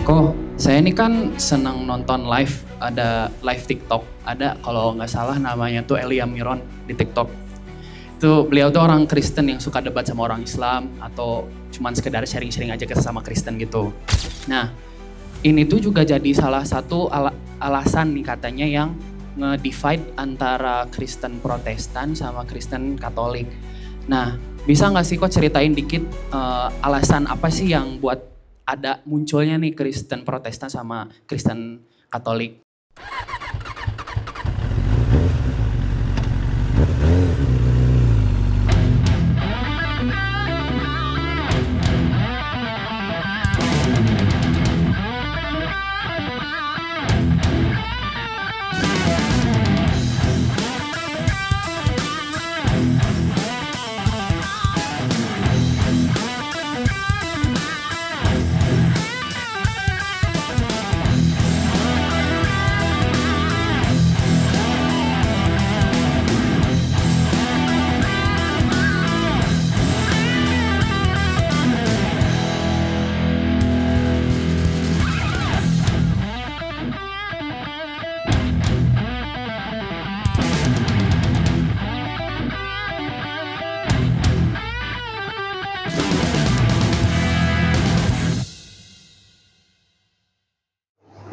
Kok saya ini kan senang nonton live, ada live TikTok, ada kalau nggak salah namanya tuh Elia Miron di TikTok. Itu beliau tuh orang Kristen yang suka debat sama orang Islam atau cuman sekedar sharing-sharing aja ke sesama Kristen gitu. Nah, ini tuh juga jadi salah satu alasan nih katanya yang nge-divide antara Kristen Protestan sama Kristen Katolik. Nah, bisa nggak sih kok ceritain dikit alasan apa sih yang buat ada munculnya nih Kristen Protestan sama Kristen Katolik?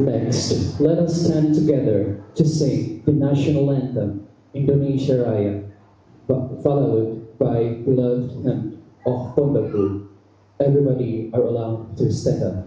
Next, let us stand together to sing the national anthem, Indonesia Raya, followed by beloved hymn of Pondokku. Everybody are allowed to stand up.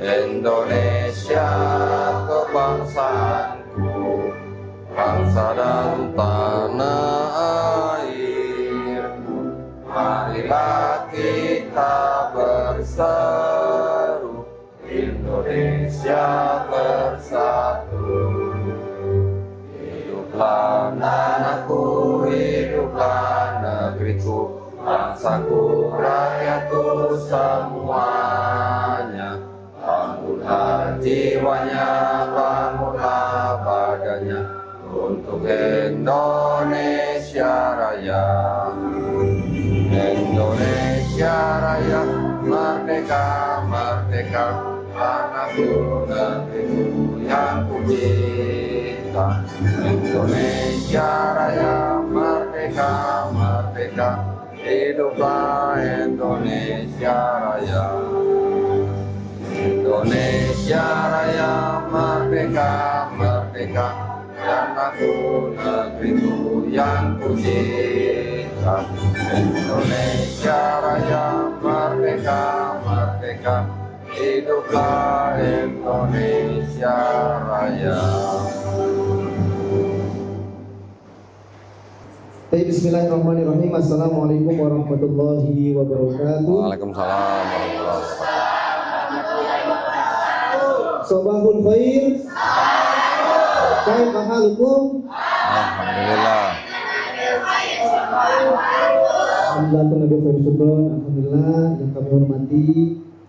Indonesia kebangsaanku, bangsa dan tanah air. Marilah kita berseru, Indonesia bersatu. Hiduplah anakku, hiduplah negeriku, bangsaku, rakyatku semuanya. Bangunlah jiwanya, bangunlah badannya untuk Indonesia Raya. Indonesia Raya, merdeka, merdeka, tanahku, negeriku yang ku cinta. Indonesia Raya, merdeka, merdeka, hiduplah Indonesia Raya. Indonesia Raya, merdeka, merdeka, tanahku, negeriku yang ku cinta. Indonesia Raya, merdeka, merdeka, hiduplah Indonesia Raya. Bismillahirrahmanirrahim. Assalamualaikum warahmatullahi wabarakatuh. Waalaikumsalam warahmatullahi wabarakatuh. Sobahul khair. Kaifa halukum? Alhamdulillah. Alhamdulillah yang kami hormati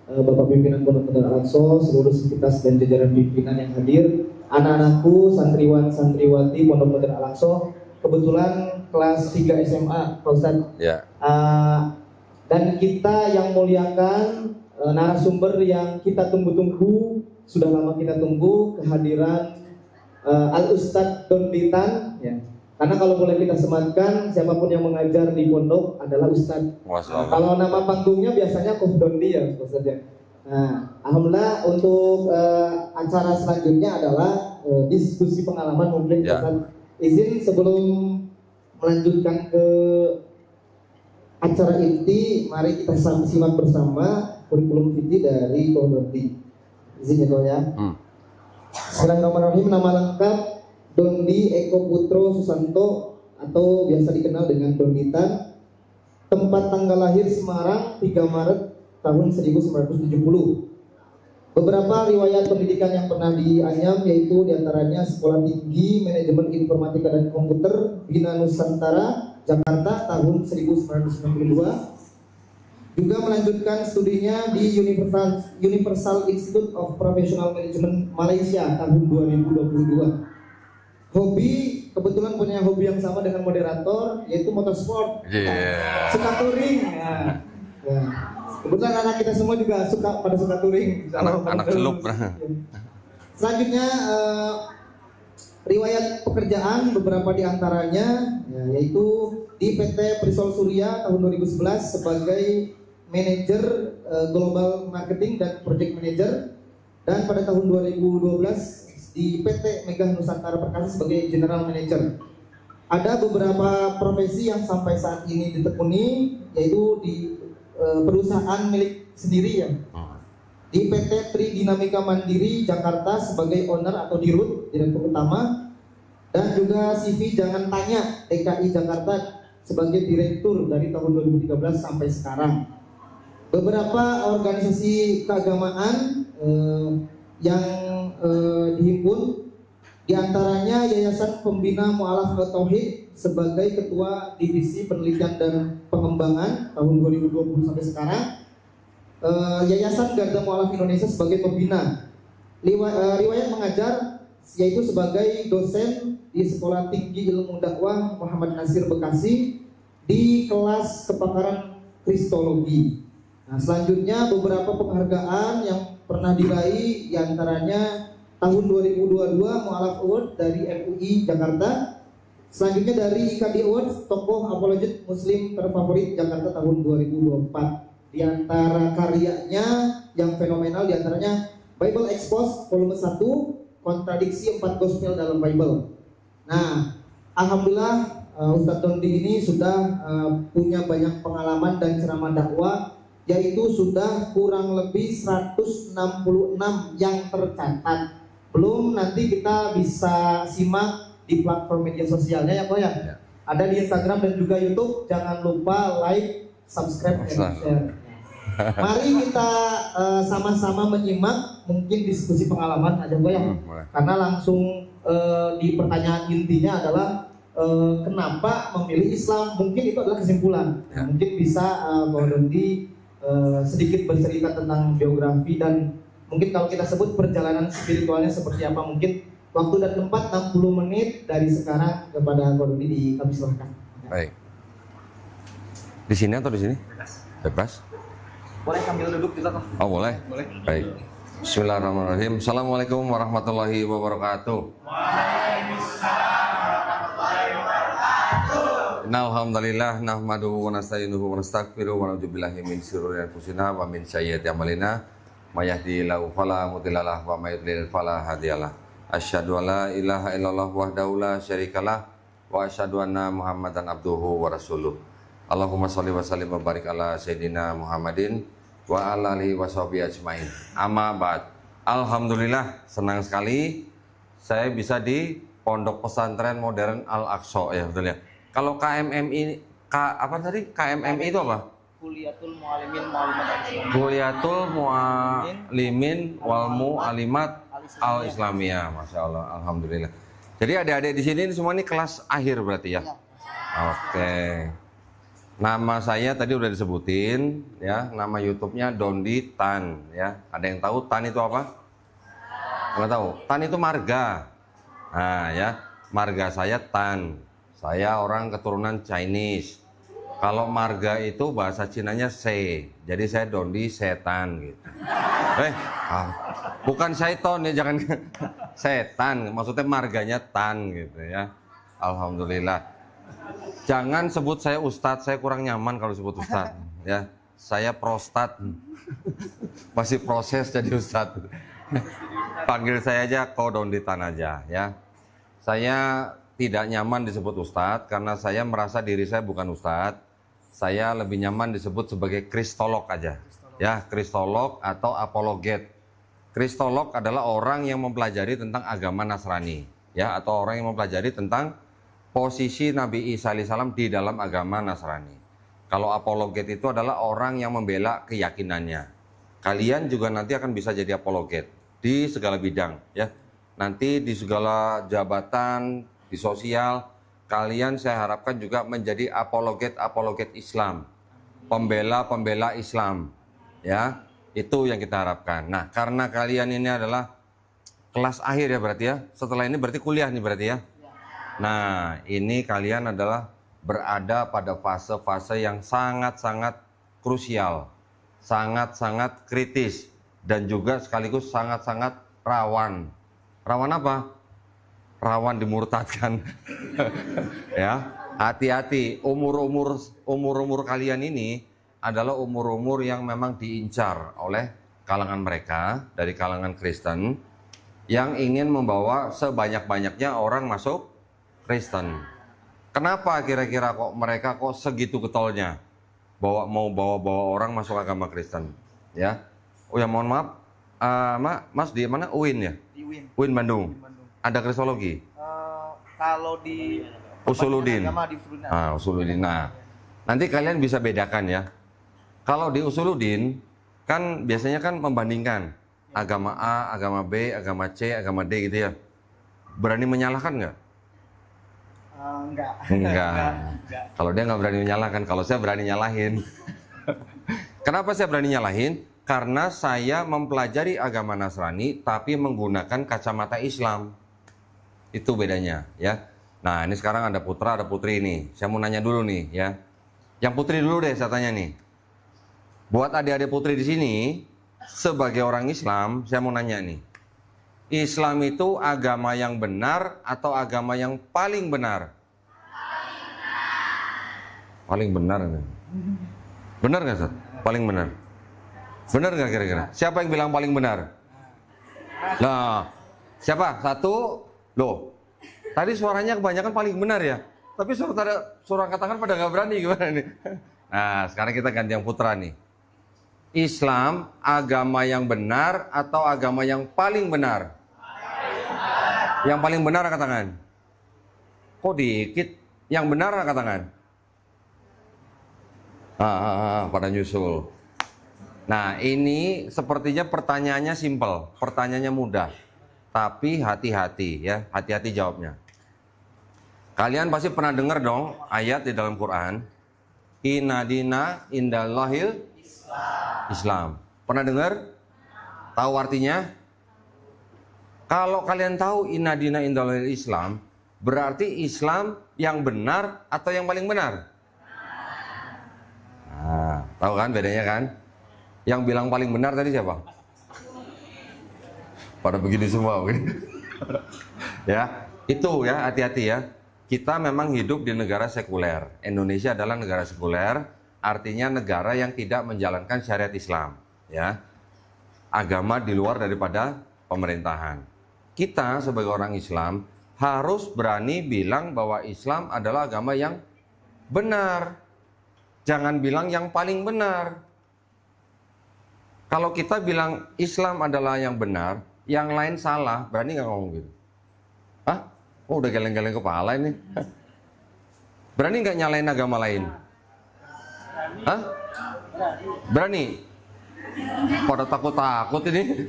Bapak Pimpinan Pondok Pesantren Al-Aqsa, seluruh sivitas dan jajaran pimpinan yang hadir, anak-anakku, santriwan santriwati Pondok Pesantren Al-Aqsa, kebetulan kelas 3 SMA, Ustaz. Ya. Dan kita yang muliakan narasumber yang kita tunggu-tunggu, sudah lama kita tunggu kehadiran Al-Ustadz Donditan, ya. Karena kalau boleh kita sematkan, siapapun yang mengajar di pondok adalah Ustadz. Kalau nama panggungnya biasanya Koh Dondi ya, Ustadz ya. Nah, alhamdulillah untuk acara selanjutnya adalah diskusi pengalaman mungkin, ya. Ustadz. Izin sebelum melanjutkan ke acara inti, mari kita simak bersama kurikulum vitae dari Koh Dondi. Izin ya. Bismillahirrahmanirrahim. Nama lengkap Dondi Eko Putro Susanto atau biasa dikenal dengan Donditan. Tempat tanggal lahir Semarang 3 Maret tahun 1970. Beberapa riwayat pendidikan yang pernah dianyam yaitu diantaranya Sekolah Tinggi Manajemen Informatika dan Komputer Bina Nusantara Jakarta tahun 1992. Juga melanjutkan studinya di Universal Institute of Professional Management Malaysia tahun 2022. Hobi, kebetulan punya hobi yang sama dengan moderator yaitu motorsport. Suka touring. Ya. Kebetulan anak kita semua juga suka touring. Anak celup. Selanjutnya riwayat pekerjaan beberapa diantaranya yaitu di PT Prisol Surya tahun 2011 sebagai manajer global marketing dan project manager, dan pada tahun 2012 di PT Megah Nusantara Perkasa sebagai general manager. Ada beberapa profesi yang sampai saat ini ditekuni yaitu di perusahaan milik sendiri ya. Di PT Tri Dinamika Mandiri Jakarta sebagai owner atau dirut, direktur utama, dan juga CV Jangan Tanya DKI Jakarta sebagai direktur dari tahun 2013 sampai sekarang. Beberapa organisasi keagamaan yang dihimpun, diantaranya Yayasan Pembina Mu'alaf Tauhid sebagai Ketua Divisi Penelitian dan Pengembangan tahun 2020 sampai sekarang, Yayasan Garda Mu'alaf Indonesia sebagai pembina, riwayat mengajar yaitu sebagai dosen di Sekolah Tinggi Ilmu Dakwah Muhammad Nasir Bekasi di kelas kepakaran Kristologi. Nah, selanjutnya beberapa penghargaan yang pernah diraih, diantaranya tahun 2022 Mu'alaf Award dari MUI Jakarta. Selanjutnya dari IKD Awards Tokoh Apologet Muslim Terfavorit Jakarta tahun 2024. Di antara karyanya yang fenomenal diantaranya Bible Exposed volume 1, kontradiksi 4 gospel dalam Bible. Nah, alhamdulillah Ustadz Dondi ini sudah punya banyak pengalaman dan ceramah dakwah, yaitu sudah kurang lebih 166 yang tercatat. Belum nanti kita bisa simak di platform media sosialnya ya Pak ya. Ada di Instagram dan juga YouTube. Jangan lupa like, subscribe, dan share. Mari kita sama-sama menyimak mungkin diskusi pengalaman aja Pak ya. Karena langsung di pertanyaan intinya adalah kenapa memilih Islam. Mungkin itu adalah kesimpulan. Mungkin bisa Pak Dondi sedikit bercerita tentang biografi dan mungkin kalau kita sebut perjalanan spiritualnya seperti apa. Mungkin waktu dan tempat 60 menit dari sekarang kepada Kondi kami silakan. Baik. Di sini atau di sini? Bebas. Boleh sambil duduk di belakang. Oh boleh. Boleh. Baik. Bismillahirrahmanirrahim. Assalamualaikum warahmatullahi wabarakatuh. Waalaikumsalam warahmatullahi wabarakatuh. Alhamdulillah nahmaduhu wa nasta'inuhu wa nastaghfiruhu wa na'udzu billahi min syururi anfusina wa min sayyiati a'malina. May yahdihillahu fala mudhillalah wa may yudlil fala hadiyalah. Asyhadu an la ilaha illallah wahdahu la syarikalah wa asyhadu anna Muhammadan abduhu wa rasuluh. Allahumma shalli wa sallim wa barik ala sayyidina Muhammadin wa ala alihi wa sahbihi ajmain. Amma ba'd. Alhamdulillah senang sekali saya bisa di Pondok Pesantren Modern Al-Aqsa ya betul ya. Kalau KMMI apa tadi? KMMI itu apa? Kuliatul Muallimin Muallimat Al-Islamiyah. Kuliatul Muallimin wal Muallimat Al-Islamiyah. Masya Allah, alhamdulillah. Jadi adik-adik di sini semua ini kelas akhir berarti ya? Oke. Nama saya tadi udah disebutin ya, nama YouTube-nya Dondi Tan ya. Ada yang tahu Tan itu apa? Nggak tahu. Tan itu marga. Nah ya, marga saya Tan. Saya orang keturunan Chinese. Kalau marga itu bahasa Cinanya Se. Jadi saya Dondi Setan gitu. Bukan Syaiton ya, jangan setan. Maksudnya marganya Tan gitu ya. Alhamdulillah. Jangan sebut saya Ustadz, saya kurang nyaman kalau sebut Ustadz ya. Saya prostat. Masih proses jadi Ustadz. Panggil saya aja Ko Dondi Tan aja ya. Saya tidak nyaman disebut Ustadz karena saya merasa diri saya bukan Ustadz. Saya lebih nyaman disebut sebagai kristolog aja. Ya, kristolog atau apologet. Kristolog adalah orang yang mempelajari tentang agama Nasrani, ya, atau orang yang mempelajari tentang posisi Nabi Isa alaihissalam di dalam agama Nasrani. Kalau apologet itu adalah orang yang membela keyakinannya. Kalian juga nanti akan bisa jadi apologet di segala bidang, ya. Nanti di segala jabatan, di sosial, kalian saya harapkan juga menjadi apologet Islam, pembela Islam, ya. Itu yang kita harapkan. Nah, karena kalian ini adalah kelas akhir ya berarti ya. Setelah ini berarti kuliah nih berarti ya. Nah, ini kalian adalah berada pada fase-fase yang sangat-sangat krusial, sangat-sangat kritis, dan juga sekaligus sangat-sangat rawan. Rawan apa? Rawan dimurtadkan. Ya, hati-hati. Umur kalian ini adalah umur yang memang diincar oleh kalangan mereka dari kalangan Kristen yang ingin membawa sebanyak-banyaknya orang masuk Kristen. Kenapa kira-kira kok mereka kok segitu getolnya mau bawa orang masuk agama Kristen? Ya, oh ya mohon maaf, Mas di mana? UIN ya? Di UIN. UIN Bandung. Bandung. Ada kristologi? Kalau di Usuluddin. agama di Brunei. Usuluddin. Nah, nanti kalian bisa bedakan ya. Kalau di Usuluddin kan biasanya kan membandingkan agama A, agama B, agama C, agama D gitu ya. Berani menyalahkan nggak? Enggak. Kalau dia nggak berani menyalahkan, kalau saya berani nyalahin. Kenapa saya berani nyalahin? Karena saya mempelajari agama Nasrani tapi menggunakan kacamata Islam. Itu bedanya ya. Nah, ini sekarang ada putra, ada putri nih. Saya mau nanya dulu nih ya. Yang putri dulu deh saya tanya nih. Buat adik-adik putri di sini, sebagai orang Islam, saya mau nanya nih. Islam itu agama yang benar atau agama yang paling benar? Paling benar. Benar nggak, Ustaz? Paling benar. Benar nggak kira-kira? Siapa yang bilang paling benar? Nah, siapa? Satu. Loh, tadi suaranya kebanyakan paling benar ya. Tapi suara angkat tangan pada nggak berani gimana nih? Nah, sekarang kita ganti yang putra nih. Islam agama yang benar atau agama yang paling benar? Yang paling benar angkat tangan. Kok dikit? Yang benar angkat tangan. Pada nyusul. Nah, ini sepertinya pertanyaannya simpel, pertanyaannya mudah. Tapi hati-hati ya, hati-hati jawabnya. Kalian pasti pernah dengar dong ayat di dalam Quran. Inna dina indallahil Islam. Pernah dengar? Tahu artinya? Kalau kalian tahu inna dina indallahil Islam, berarti Islam yang benar atau yang paling benar? Nah, tahu kan bedanya kan? Yang bilang paling benar tadi siapa? Pada begini semua, oke? Ya, itu ya, hati-hati ya. Kita memang hidup di negara sekuler. Indonesia adalah negara sekuler, artinya negara yang tidak menjalankan syariat Islam, ya. Agama di luar daripada pemerintahan. Kita sebagai orang Islam harus berani bilang bahwa Islam adalah agama yang benar. Jangan bilang yang paling benar. Kalau kita bilang Islam adalah yang benar, yang lain salah, berani nggak ngomong gitu? Hah? Oh, udah geleng-geleng kepala ini. Berani nggak nyalain agama lain? Hah? Berani? Pada takut-takut ini.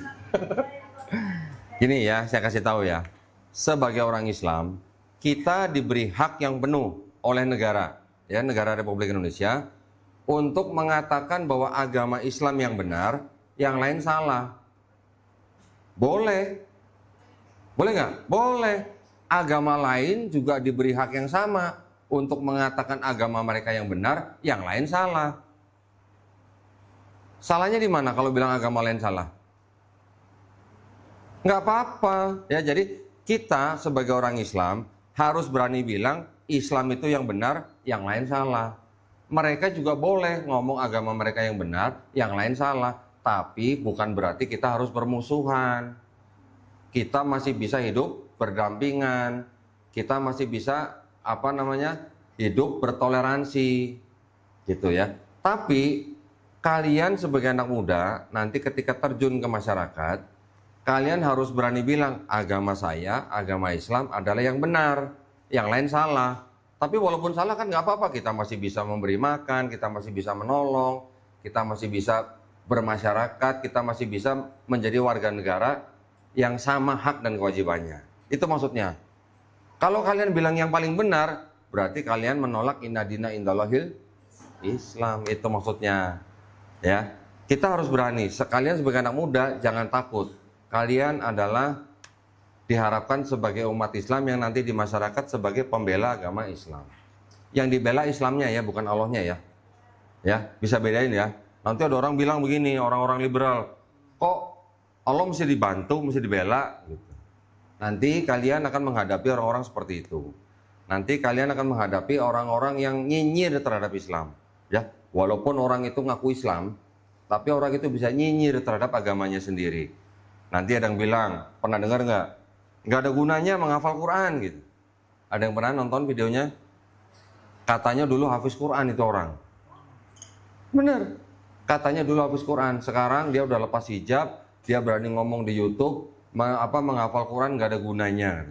Gini ya, saya kasih tahu ya. Sebagai orang Islam, kita diberi hak yang penuh oleh negara, ya, negara Republik Indonesia, untuk mengatakan bahwa agama Islam yang benar, yang lain salah. Boleh. Boleh nggak? Boleh. Agama lain juga diberi hak yang sama untuk mengatakan agama mereka yang benar, yang lain salah. Salahnya di mana kalau bilang agama lain salah? Nggak apa-apa. Ya, jadi kita sebagai orang Islam harus berani bilang Islam itu yang benar, yang lain salah. Mereka juga boleh ngomong agama mereka yang benar, yang lain salah. Tapi bukan berarti kita harus bermusuhan. Kita masih bisa hidup berdampingan. Kita masih bisa hidup bertoleransi. Gitu ya. Tapi kalian sebagai anak muda nanti ketika terjun ke masyarakat, kalian harus berani bilang agama saya, agama Islam adalah yang benar, yang lain salah. Tapi walaupun salah kan nggak apa-apa, kita masih bisa memberi makan, kita masih bisa menolong, kita masih bisa bermasyarakat, kita masih bisa menjadi warga negara yang sama hak dan kewajibannya. Itu maksudnya. Kalau kalian bilang yang paling benar, berarti kalian menolak inna dina indallahil Islam. Itu maksudnya. Ya, kita harus berani. Sekalian sebagai anak muda, jangan takut. Kalian adalah diharapkan sebagai umat Islam yang nanti di masyarakat sebagai pembela agama Islam. Yang dibela Islamnya ya, bukan Allahnya ya. Ya, bisa bedain ya. Nanti ada orang bilang begini, orang-orang liberal, kok Allah mesti dibantu, mesti dibela gitu. Nanti kalian akan menghadapi orang-orang seperti itu. Nanti kalian akan menghadapi orang-orang yang nyinyir terhadap Islam. Ya, walaupun orang itu ngaku Islam, tapi orang itu bisa nyinyir terhadap agamanya sendiri. Nanti ada yang bilang, pernah dengar nggak? Nggak ada gunanya menghafal Quran gitu. Ada yang pernah nonton videonya? Katanya dulu hafiz Quran itu orang. Bener. Katanya dulu hafiz Quran. Sekarang dia udah lepas hijab, dia berani ngomong di YouTube, menghafal Quran nggak ada gunanya.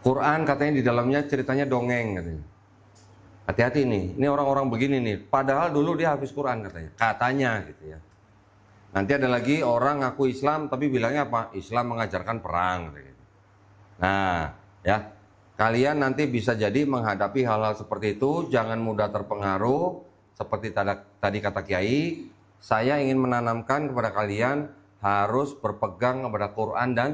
Quran katanya di dalamnya ceritanya dongeng katanya. Hati-hati nih, ini orang-orang begini nih. Padahal dulu dia hafiz Quran katanya gitu ya. Nanti ada lagi orang ngaku Islam tapi bilangnya apa? Islam mengajarkan perang. Nah, ya, kalian nanti bisa jadi menghadapi hal-hal seperti itu. Jangan mudah terpengaruh. Seperti tadi kata Kiai, saya ingin menanamkan kepada kalian harus berpegang kepada Quran dan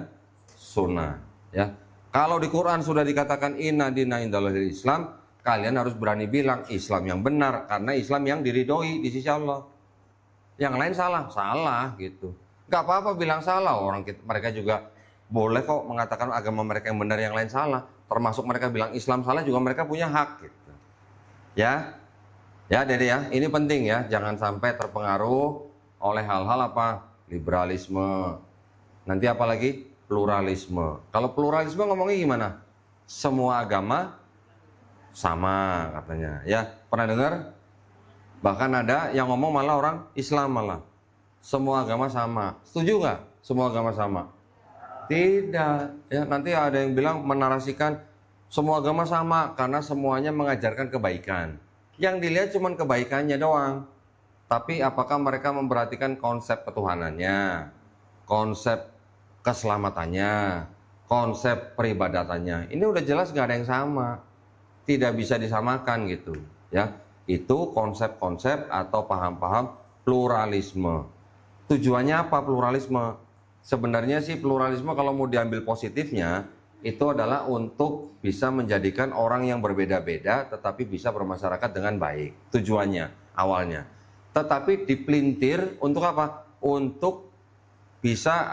Sunnah. Ya, kalau di Quran sudah dikatakan inna dina indallahil Islam, kalian harus berani bilang Islam yang benar karena Islam yang diridhoi di sisi Allah. Yang lain salah gitu. Gak apa-apa bilang salah, mereka juga boleh kok mengatakan agama mereka yang benar, yang lain salah. Termasuk mereka bilang Islam salah juga mereka punya hak gitu. Ya, Dede ya, ini penting ya, jangan sampai terpengaruh oleh hal-hal apa? Liberalisme. Nanti apa lagi? Pluralisme. Kalau pluralisme ngomongnya gimana? Semua agama sama katanya. Ya, pernah dengar? Bahkan ada yang ngomong malah orang Islam malah. Semua agama sama. Setuju nggak? Semua agama sama? Tidak. Ya, nanti ada yang bilang menarasikan semua agama sama karena semuanya mengajarkan kebaikan. Yang dilihat cuma kebaikannya doang. Tapi apakah mereka memperhatikan konsep ketuhanannya, konsep keselamatannya, konsep peribadatannya? Ini udah jelas nggak ada yang sama. Tidak bisa disamakan gitu. Ya. Itu konsep-konsep atau paham-paham pluralisme. Tujuannya apa pluralisme? Sebenarnya sih pluralisme kalau mau diambil positifnya, itu adalah untuk bisa menjadikan orang yang berbeda-beda tetapi bisa bermasyarakat dengan baik. Tujuannya awalnya. Tetapi dipelintir untuk apa? Untuk bisa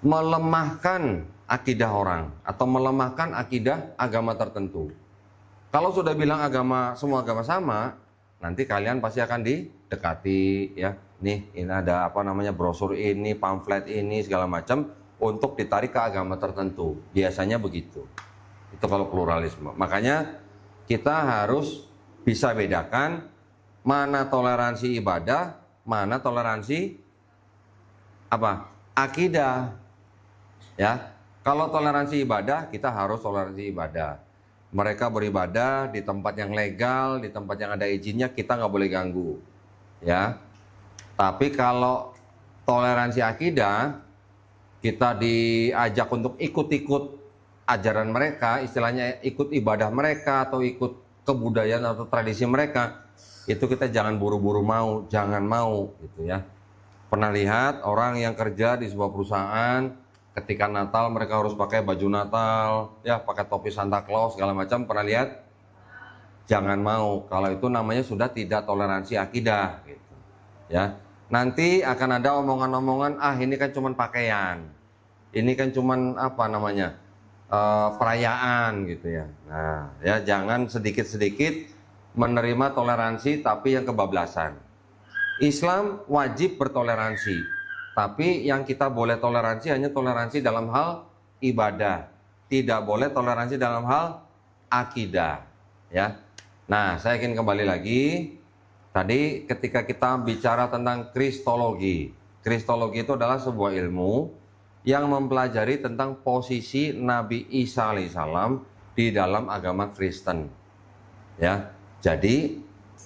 melemahkan akidah orang atau melemahkan akidah agama tertentu. Kalau sudah bilang semua agama sama, nanti kalian pasti akan didekati ya. Ini ada brosur ini, pamflet ini segala macam untuk ditarik ke agama tertentu. Biasanya begitu. Itu kalau pluralisme. Makanya kita harus bisa bedakan mana toleransi ibadah, mana toleransi akidah. Ya. Kalau toleransi ibadah, kita harus toleransi ibadah. Mereka beribadah di tempat yang legal, di tempat yang ada izinnya, kita nggak boleh ganggu, ya. Tapi kalau toleransi akidah, kita diajak untuk ikut-ikut ajaran mereka, istilahnya ikut ibadah mereka atau ikut kebudayaan atau tradisi mereka, itu kita jangan buru-buru mau, jangan mau, gitu ya. Pernah lihat orang yang kerja di sebuah perusahaan, ketika Natal mereka harus pakai baju Natal, ya pakai topi Santa Claus segala macam, pernah lihat? Jangan mau, kalau itu namanya sudah tidak toleransi akidah, gitu. Ya, nanti akan ada omongan-omongan, ini kan cuman pakaian, ini kan cuman perayaan, gitu ya. Nah, ya jangan sedikit-sedikit menerima toleransi tapi yang kebablasan. Islam wajib bertoleransi. Tapi yang kita boleh toleransi hanya toleransi dalam hal ibadah. Tidak boleh toleransi dalam hal akidah. Ya. Nah, saya ingin kembali lagi. Tadi ketika kita bicara tentang kristologi. Kristologi itu adalah sebuah ilmu yang mempelajari tentang posisi Nabi Isa alaihissalam di dalam agama Kristen. Ya, jadi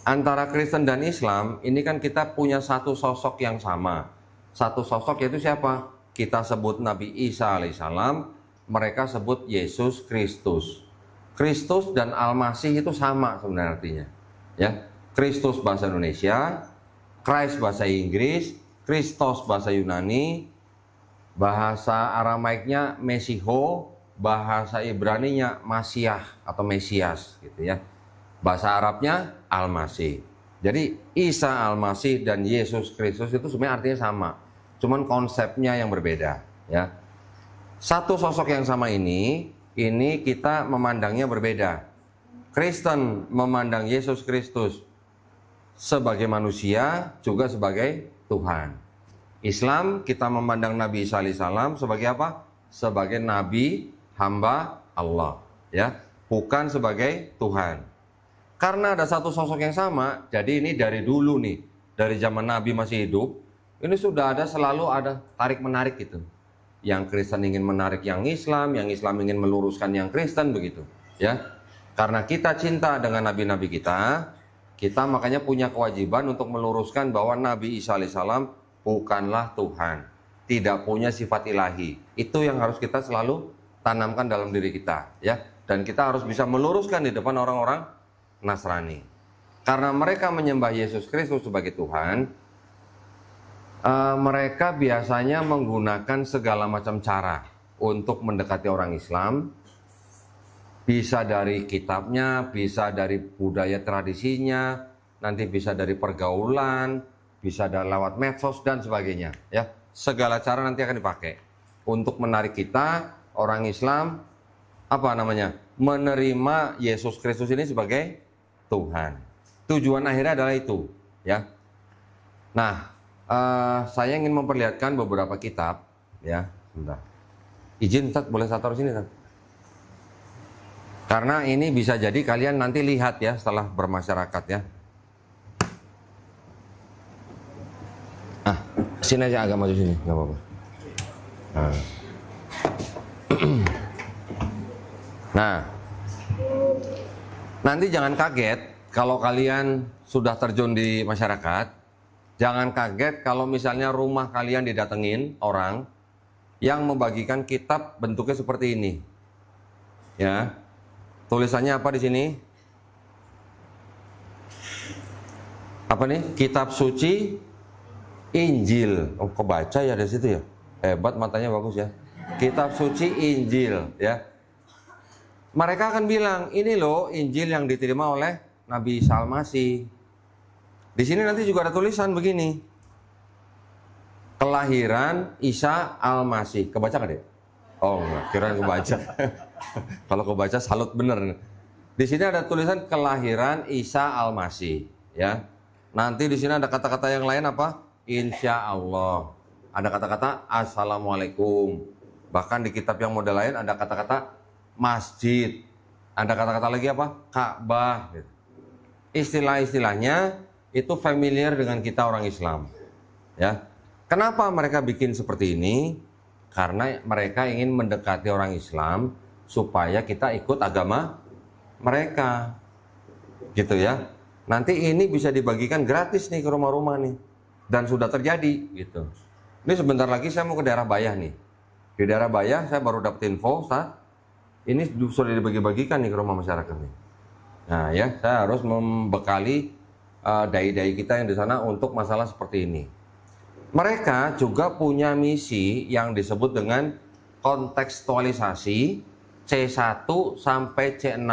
antara Kristen dan Islam ini kan kita punya satu sosok yang sama. Satu sosok yaitu siapa? Kita sebut Nabi Isa alaihissalam, mereka sebut Yesus Kristus. Kristus dan Al-Masih itu sama sebenarnya artinya. Ya, Kristus bahasa Indonesia, Christ bahasa Inggris, Kristos bahasa Yunani, bahasa Aramaiknya Mesiho, bahasa Ibraninya Masiah atau Mesias gitu ya. Bahasa Arabnya Al-Masih. Jadi Isa Al-Masih dan Yesus Kristus itu sebenarnya artinya sama. Cuman konsepnya yang berbeda ya. Satu sosok yang sama ini kita memandangnya berbeda. Kristen memandang Yesus Kristus sebagai manusia juga sebagai Tuhan. Islam kita memandang Nabi Isa alaihissalam sebagai apa? Sebagai Nabi hamba Allah, ya, bukan sebagai Tuhan. Karena ada satu sosok yang sama, jadi ini dari dulu nih, dari zaman Nabi masih hidup, ini sudah selalu ada tarik menarik gitu. Yang Kristen ingin menarik yang Islam ingin meluruskan yang Kristen begitu, ya. Karena kita cinta dengan nabi-nabi kita makanya punya kewajiban untuk meluruskan bahwa Nabi Isa alaihissalam bukanlah Tuhan, tidak punya sifat ilahi. Itu yang harus kita selalu tanamkan dalam diri kita, ya. Dan kita harus bisa meluruskan di depan orang-orang Nasrani. Karena mereka menyembah Yesus Kristus sebagai Tuhan, mereka biasanya menggunakan segala macam cara untuk mendekati orang Islam. Bisa dari kitabnya, bisa dari budaya tradisinya, nanti bisa dari pergaulan, bisa dari lewat medsos dan sebagainya, ya. Segala cara nanti akan dipakai untuk menarik kita orang Islam menerima Yesus Kristus ini sebagai Tuhan. Tujuan akhirnya adalah itu, ya. Nah, saya ingin memperlihatkan beberapa kitab, ya. Sebentar. Izin Ustaz, boleh saya taruh sini, Ustaz? Karena ini bisa jadi kalian nanti lihat ya setelah bermasyarakat ya. Sini aja, agak maju sini, nggak apa-apa. Nah, nanti jangan kaget kalau kalian sudah terjun di masyarakat. Jangan kaget kalau misalnya rumah kalian didatengin orang yang membagikan kitab bentuknya seperti ini. Ya, tulisannya apa di sini? Apa nih? Kitab suci Injil. Oh, kebaca ya dari situ ya. Hebat, matanya bagus ya. Kitab suci Injil, ya. Mereka akan bilang, ini loh Injil yang diterima oleh Nabi Isa Al-Masih. Di sini nanti juga ada tulisan begini. Kelahiran Isa Al-Masih. Kebaca nggak deh? Oh enggak, kirain kebaca. Kalau kebaca salut bener. Di sini ada tulisan kelahiran Isa Al-Masih, ya. Nanti di sini ada kata-kata yang lain apa? Insya Allah. Ada kata-kata Assalamualaikum. Bahkan di kitab yang model lain ada kata-kata masjid. Ada kata-kata lagi apa? Ka'bah. Istilah-istilahnya itu familiar dengan kita orang Islam. Ya. Kenapa mereka bikin seperti ini? Karena mereka ingin mendekati orang Islam supaya kita ikut agama mereka. Gitu ya. Nanti ini bisa dibagikan gratis nih ke rumah-rumah nih. Dan sudah terjadi gitu. Ini sebentar lagi saya mau ke daerah Bayah nih. Di daerah Bayah saya baru dapat info, ini sudah dibagi-bagikan nih ke rumah masyarakat nih. Nah ya, saya harus membekali dai-dai kita yang di sana untuk masalah seperti ini. Mereka juga punya misi yang disebut dengan kontekstualisasi C1 sampai C6.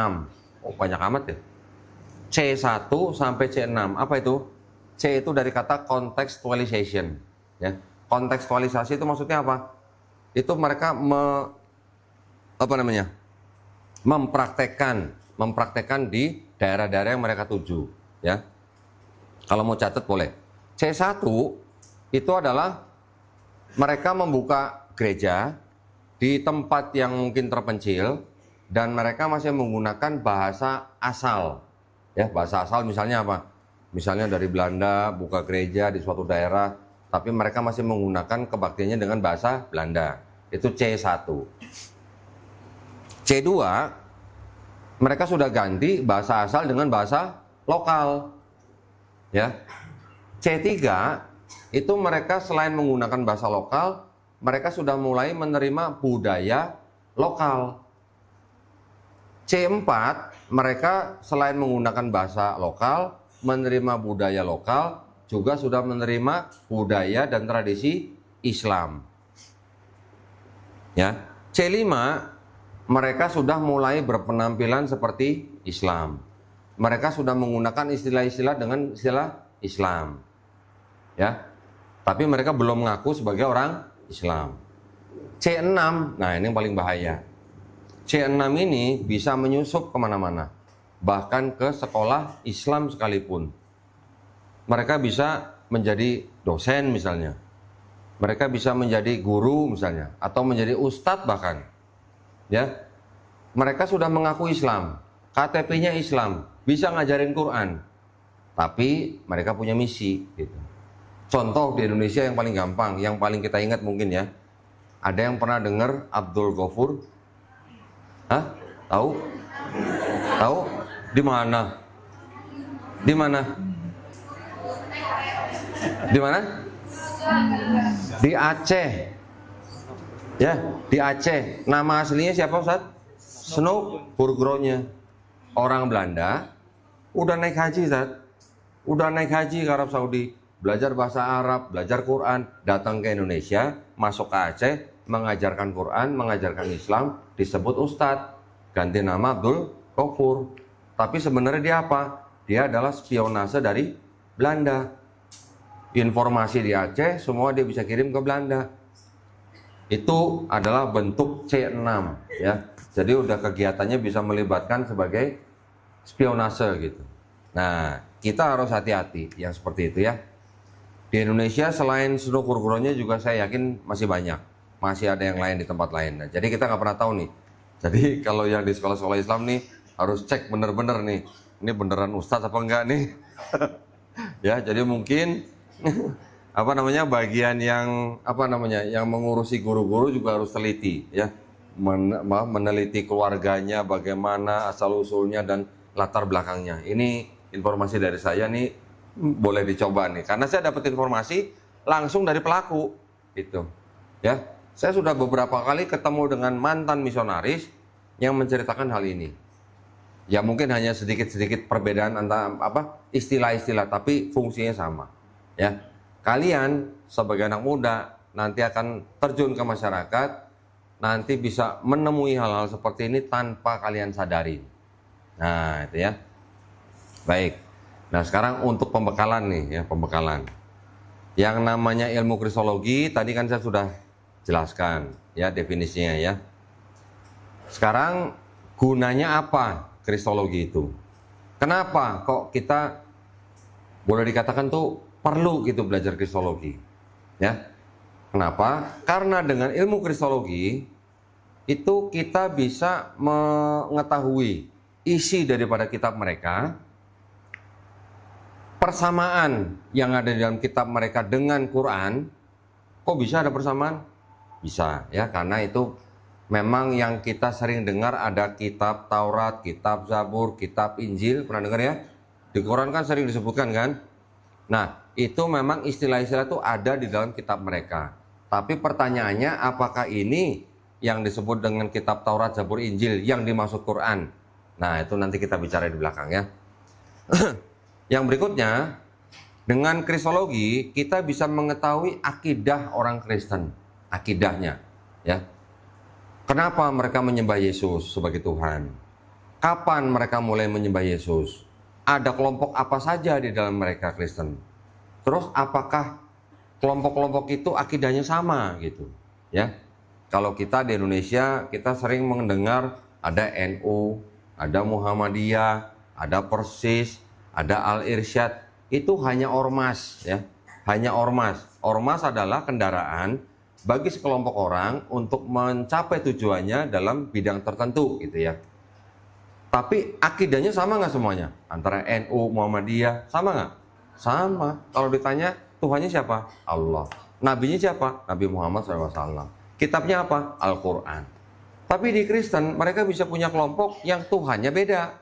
Oh, banyak amat ya. C1 sampai C6. Apa itu? C itu dari kata contextualization, ya. Kontekstualisasi itu maksudnya apa? Itu mereka mempraktekkan di daerah-daerah yang mereka tuju, ya. Kalau mau catat boleh. C1 itu adalah mereka membuka gereja di tempat yang mungkin terpencil dan mereka masih menggunakan bahasa asal. Ya, bahasa asal misalnya apa? Misalnya dari Belanda buka gereja di suatu daerah, tapi mereka masih menggunakan kebaktiannya dengan bahasa Belanda. itu C1. C2, mereka sudah ganti bahasa asal dengan bahasa lokal. Ya. C3 itu mereka selain menggunakan bahasa lokal, mereka sudah mulai menerima budaya lokal. C4, mereka selain menggunakan bahasa lokal, menerima budaya lokal, juga sudah menerima budaya dan tradisi Islam. Ya. C5, mereka sudah mulai berpenampilan seperti Islam. Mereka sudah menggunakan istilah-istilah dengan istilah Islam. Ya. Tapi mereka belum mengaku sebagai orang Islam. C6, nah ini yang paling bahaya. C6 ini bisa menyusup kemana-mana. Bahkan ke sekolah Islam sekalipun. Mereka bisa menjadi dosen misalnya. Mereka bisa menjadi guru misalnya. Atau menjadi ustadz bahkan. Ya, mereka sudah mengaku Islam. KTP-nya Islam. Bisa ngajarin Quran. Tapi mereka punya misi gitu. Contoh di Indonesia yang paling gampang, yang paling kita ingat mungkin ya. Ada yang pernah dengar Abdul Ghafur? Hah? Tahu? Tahu? Di mana? Di mana? Di mana? Di Aceh. Ya, di Aceh. Nama aslinya siapa, Ustaz? Snoek Burgronya. Orang Belanda udah naik haji, Ustaz. Udah naik haji ke Arab Saudi. Belajar bahasa Arab, belajar Quran, datang ke Indonesia, masuk ke Aceh, mengajarkan Quran, mengajarkan Islam, disebut Ustadz, ganti nama Abdul Ghafur. Tapi sebenarnya dia apa? Dia adalah spionase dari Belanda. Informasi di Aceh, semua dia bisa kirim ke Belanda. Itu adalah bentuk C6, ya. Jadi udah kegiatannya bisa melibatkan sebagai spionase gitu. Nah, kita harus hati-hati yang seperti itu ya. Di Indonesia selain Snoek Burgronya juga saya yakin masih banyak. Masih ada yang lain di tempat lain. Nah, jadi kita nggak pernah tahu nih. Jadi kalau yang di sekolah-sekolah Islam nih harus cek bener-bener nih. Ini beneran ustadz apa enggak nih? Ya, jadi mungkin apa namanya bagian yang apa namanya yang mengurusi guru-guru juga harus teliti ya. Meneliti keluarganya bagaimana asal-usulnya dan latar belakangnya. Ini informasi dari saya nih. Boleh dicoba nih, karena saya dapat informasi langsung dari pelaku itu ya. Saya sudah beberapa kali ketemu dengan mantan misionaris yang menceritakan hal ini ya. Mungkin hanya sedikit-sedikit perbedaan antara apa istilah-istilah, tapi fungsinya sama ya. Kalian sebagai anak muda nanti akan terjun ke masyarakat, nanti bisa menemui hal-hal seperti ini tanpa kalian sadari. Nah itu ya. Baik. Nah sekarang untuk pembekalan nih ya, pembekalan. Yang namanya ilmu kristologi tadi kan saya sudah jelaskan ya definisinya ya. Sekarang gunanya apa kristologi itu? Kenapa kok kita boleh dikatakan tuh perlu gitu belajar kristologi? Ya. Kenapa? Karena dengan ilmu kristologi itu kita bisa mengetahui isi daripada kitab mereka. Persamaan yang ada di dalam kitab mereka dengan Quran, kok bisa ada persamaan? Bisa ya, karena itu memang yang kita sering dengar ada kitab Taurat, kitab Zabur, kitab Injil, pernah dengar ya? Di Quran kan sering disebutkan kan? Nah, itu memang istilah-istilah itu ada di dalam kitab mereka. Tapi pertanyaannya, apakah ini yang disebut dengan kitab Taurat, Zabur, Injil yang dimaksud Quran? Nah, itu nanti kita bicara di belakang ya. Yang berikutnya, dengan kristologi kita bisa mengetahui akidah orang Kristen, akidahnya, ya. Kenapa mereka menyembah Yesus sebagai Tuhan? Kapan mereka mulai menyembah Yesus? Ada kelompok apa saja di dalam mereka Kristen? Terus apakah kelompok-kelompok itu akidahnya sama gitu, ya? Kalau kita di Indonesia kita sering mendengar ada NU, ada Muhammadiyah, ada Persis, ada Al-Irsyad, itu hanya ormas ya, hanya ormas. Ormas adalah kendaraan bagi sekelompok orang untuk mencapai tujuannya dalam bidang tertentu gitu ya. Tapi akidahnya sama nggak semuanya? Antara NU, Muhammadiyah, sama nggak? Sama. Kalau ditanya Tuhannya siapa? Allah. Nabinya siapa? Nabi Muhammad SAW. Kitabnya apa? Al-Quran. Tapi di Kristen mereka bisa punya kelompok yang Tuhannya beda.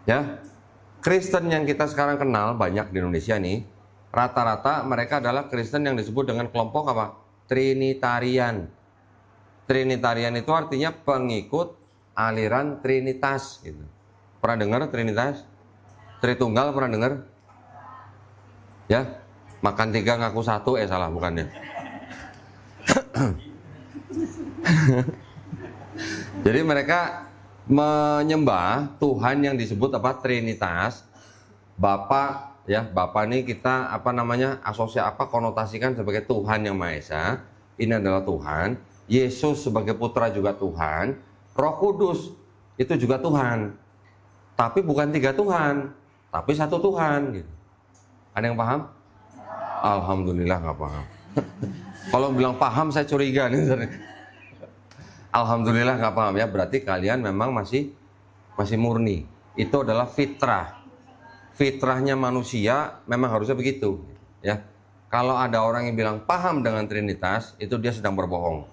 Ya, Kristen yang kita sekarang kenal banyak di Indonesia nih, rata-rata mereka adalah Kristen yang disebut dengan kelompok apa? Trinitarian. Trinitarian itu artinya pengikut aliran Trinitas gitu. Pernah dengar Trinitas? Tritunggal pernah dengar? Ya, makan 3 ngaku 1, salah bukannya. Jadi mereka menyembah Tuhan yang disebut apa? Trinitas. Bapa, ya, Bapa ini kita apa namanya? Konotasikan sebagai Tuhan yang Maha Esa. Ini adalah Tuhan. Yesus sebagai putra juga Tuhan. Roh Kudus itu juga Tuhan. Tapi bukan 3 Tuhan, tapi 1 Tuhan gitu. Ada yang paham? Alhamdulillah nggak paham. Kalau bilang paham saya curiga nih. Alhamdulillah nggak paham ya. Berarti kalian memang masih murni. Itu adalah fitrah. Fitrahnya manusia memang harusnya begitu. Ya. Kalau ada orang yang bilang paham dengan Trinitas, itu dia sedang berbohong.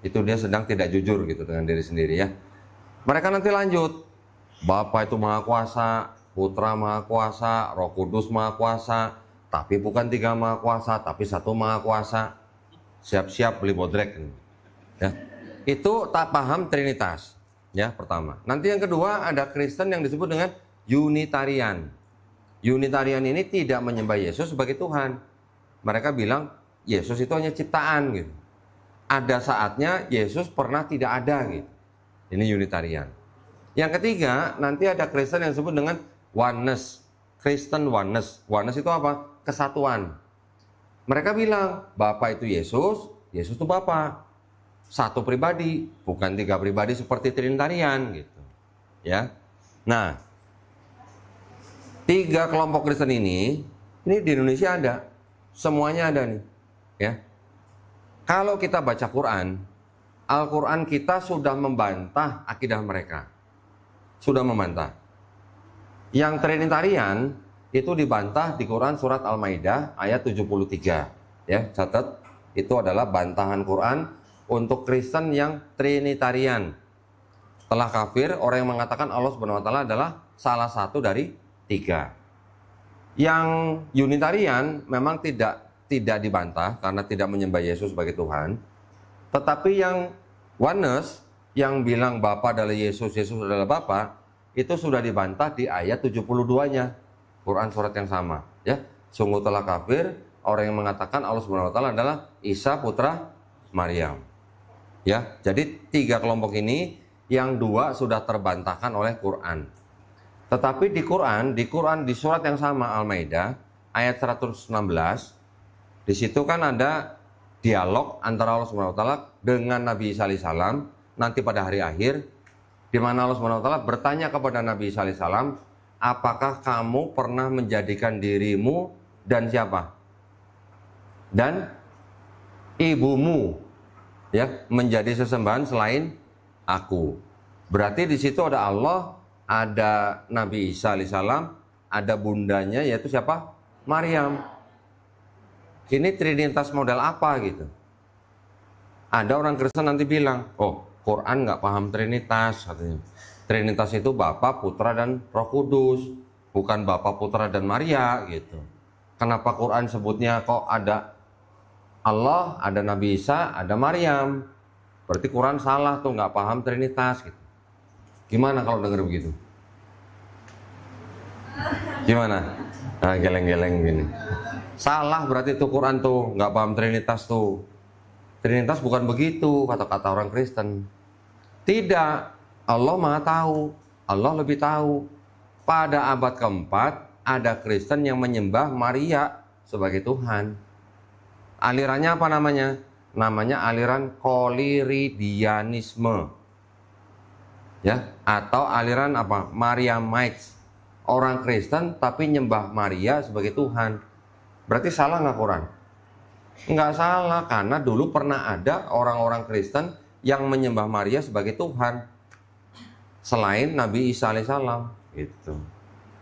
Itu dia sedang tidak jujur gitu dengan diri sendiri ya. Mereka nanti lanjut. Bapa itu Maha Kuasa, Putra Maha Kuasa, Roh Kudus Maha Kuasa, tapi bukan 3 Maha Kuasa, tapi 1 Maha Kuasa. Siap-siap beli bodrek. Ya. Itu tak paham Trinitas. Ya, pertama. Nanti yang kedua ada Kristen yang disebut dengan Unitarian. Unitarian ini tidak menyembah Yesus sebagai Tuhan. Mereka bilang Yesus itu hanya ciptaan gitu. Ada saatnya Yesus pernah tidak ada gitu. Ini Unitarian. Yang ketiga, nanti ada Kristen yang disebut dengan Oneness. Kristen Oneness. Oneness itu apa? Kesatuan. Mereka bilang, Bapa itu Yesus, Yesus itu Bapa. 1 pribadi, bukan 3 pribadi seperti Trinitarian gitu. Ya. Nah, 3 kelompok Kristen ini di Indonesia ada. Semuanya ada nih. Ya. Kalau kita baca Quran, Al-Quran kita sudah membantah akidah mereka. Sudah membantah. Yang Trinitarian itu dibantah di Quran surat Al-Maidah ayat 73. Ya, catat, itu adalah bantahan Quran untuk Kristen yang Trinitarian. Setelah kafir, orang yang mengatakan Allah Subhanahu wa taala adalah salah satu dari 3. Yang Unitarian memang tidak dibantah karena tidak menyembah Yesus sebagai Tuhan. Tetapi yang Oneness yang bilang Bapa adalah Yesus, Yesus adalah Bapa, itu sudah dibantah di ayat 72-nya. Quran surat yang sama, ya. Sungguh telah kafir orang yang mengatakan Allah Subhanahu wa taala adalah Isa putra Maryam. Ya, jadi 3 kelompok ini yang 2 sudah terbantahkan oleh Quran. Tetapi di Quran di surat yang sama Al-Maidah ayat 116, di situ kan ada dialog antara Allah Subhanahu wa taala dengan Nabi Isa alaihi salam nanti pada hari akhir, di mana Allah Subhanahu wa taala bertanya kepada Nabi Isa alaihi salam, apakah kamu pernah menjadikan dirimu dan siapa? Dan ibumu ya menjadi sesembahan selain aku. Berarti di situ ada Allah, ada Nabi Isa alaihissalam, ada bundanya yaitu siapa? Maryam. Ini Trinitas model apa gitu? Ada orang Kristen nanti bilang, oh Quran nggak paham Trinitas katanya. Trinitas itu Bapa, Putra, dan Roh Kudus, bukan Bapa, Putra, dan Maria gitu. Kenapa Quran sebutnya kok ada Allah, ada Nabi Isa, ada Maryam? Berarti Quran salah tuh, nggak paham Trinitas gitu. Gimana kalau dengar begitu? Gimana? Nah, geleng-geleng gini. Salah berarti tuh Quran tuh, nggak paham Trinitas tuh. Trinitas bukan begitu, kata-kata orang Kristen. Tidak, Allah Maha tahu, Allah lebih tahu. Pada abad keempat, ada Kristen yang menyembah Maria sebagai Tuhan. Alirannya apa namanya? Namanya aliran Koliridianisme. Ya, atau aliran apa? Mariamites. Orang Kristen tapi nyembah Maria sebagai Tuhan. Berarti salah nggak Quran? Nggak salah, karena dulu pernah ada orang-orang Kristen yang menyembah Maria sebagai Tuhan selain Nabi Isa alaihissalam gitu.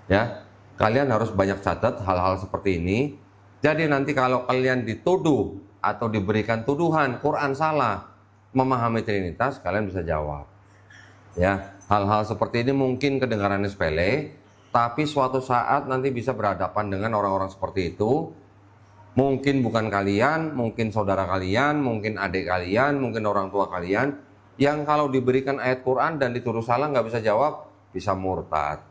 Ya, kalian harus banyak catat hal-hal seperti ini. Jadi nanti kalau kalian dituduh atau diberikan tuduhan Quran salah, memahami Trinitas, kalian bisa jawab. Ya, hal-hal seperti ini mungkin kedengarannya sepele, tapi suatu saat nanti bisa berhadapan dengan orang-orang seperti itu. Mungkin bukan kalian, mungkin saudara kalian, mungkin adik kalian, mungkin orang tua kalian, yang kalau diberikan ayat Quran dan dituduh salah nggak bisa jawab, bisa murtad.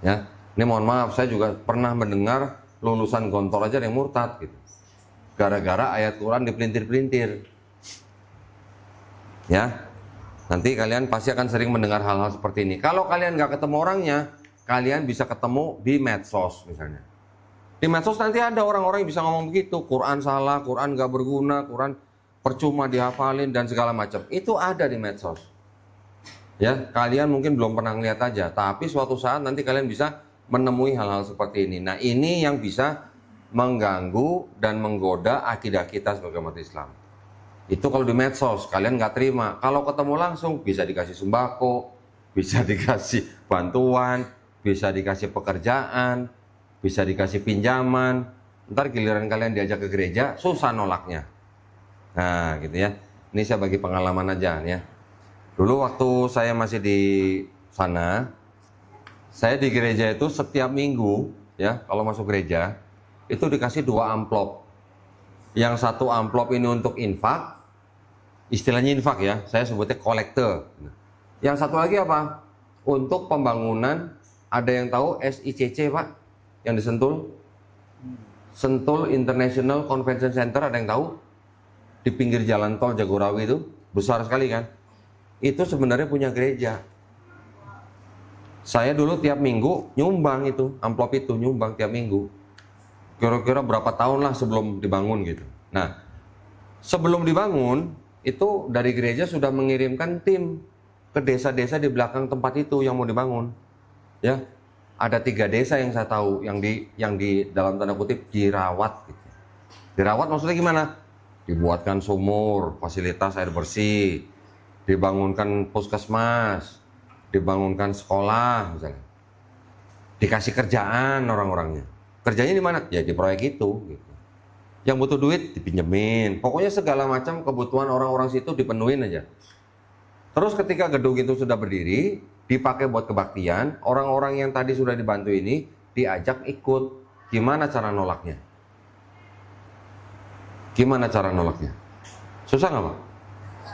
Ya, ini mohon maaf, saya juga pernah mendengar lulusan Gontor aja yang murtad gitu. Gara-gara ayat Quran dipelintir-pelintir. Ya, nanti kalian pasti akan sering mendengar hal-hal seperti ini. Kalau kalian nggak ketemu orangnya, kalian bisa ketemu di medsos misalnya. Di medsos nanti ada orang-orang yang bisa ngomong begitu, Quran salah, Quran nggak berguna, Quran percuma dihafalin dan segala macam. Itu ada di medsos. Ya, kalian mungkin belum pernah lihat aja, tapi suatu saat nanti kalian bisa menemui hal-hal seperti ini. Nah, ini yang bisa mengganggu dan menggoda akidah kita sebagai umat Islam. Itu kalau di medsos, kalian nggak terima. Kalau ketemu langsung, bisa dikasih sembako, bisa dikasih bantuan, bisa dikasih pekerjaan, bisa dikasih pinjaman. Ntar giliran kalian diajak ke gereja, susah nolaknya. Nah, gitu ya. Ini saya bagi pengalaman aja ya. Dulu waktu saya masih di sana, saya di gereja itu setiap minggu, ya, kalau masuk gereja, itu dikasih 2 amplop. Yang satu amplop ini untuk infak, istilahnya infak ya, saya sebutnya kolekte. Yang satu lagi apa? Untuk pembangunan, ada yang tahu SICC Pak? Yang di Sentul? Sentul International Convention Center, ada yang tahu? Di pinggir jalan tol Jagorawi itu, besar sekali kan? Itu sebenarnya punya gereja. Saya dulu tiap minggu nyumbang itu, amplop itu nyumbang tiap minggu. Kira-kira berapa tahun lah sebelum dibangun gitu. Nah, sebelum dibangun, itu dari gereja sudah mengirimkan tim ke desa-desa di belakang tempat itu yang mau dibangun. Ya, ada 3 desa yang saya tahu yang di dalam tanda kutip dirawat gitu. Dirawat maksudnya gimana? Dibuatkan sumur, fasilitas air bersih, dibangunkan puskesmas, dibangunkan sekolah misalnya. Dikasih kerjaan orang-orangnya. Kerjanya di mana? Ya di proyek itu gitu. Yang butuh duit dipinjemin. Pokoknya segala macam kebutuhan orang-orang situ dipenuhin aja. Terus ketika gedung itu sudah berdiri, dipakai buat kebaktian, orang-orang yang tadi sudah dibantu ini diajak ikut. Gimana cara nolaknya? Gimana cara nolaknya? Susah nggak Pak?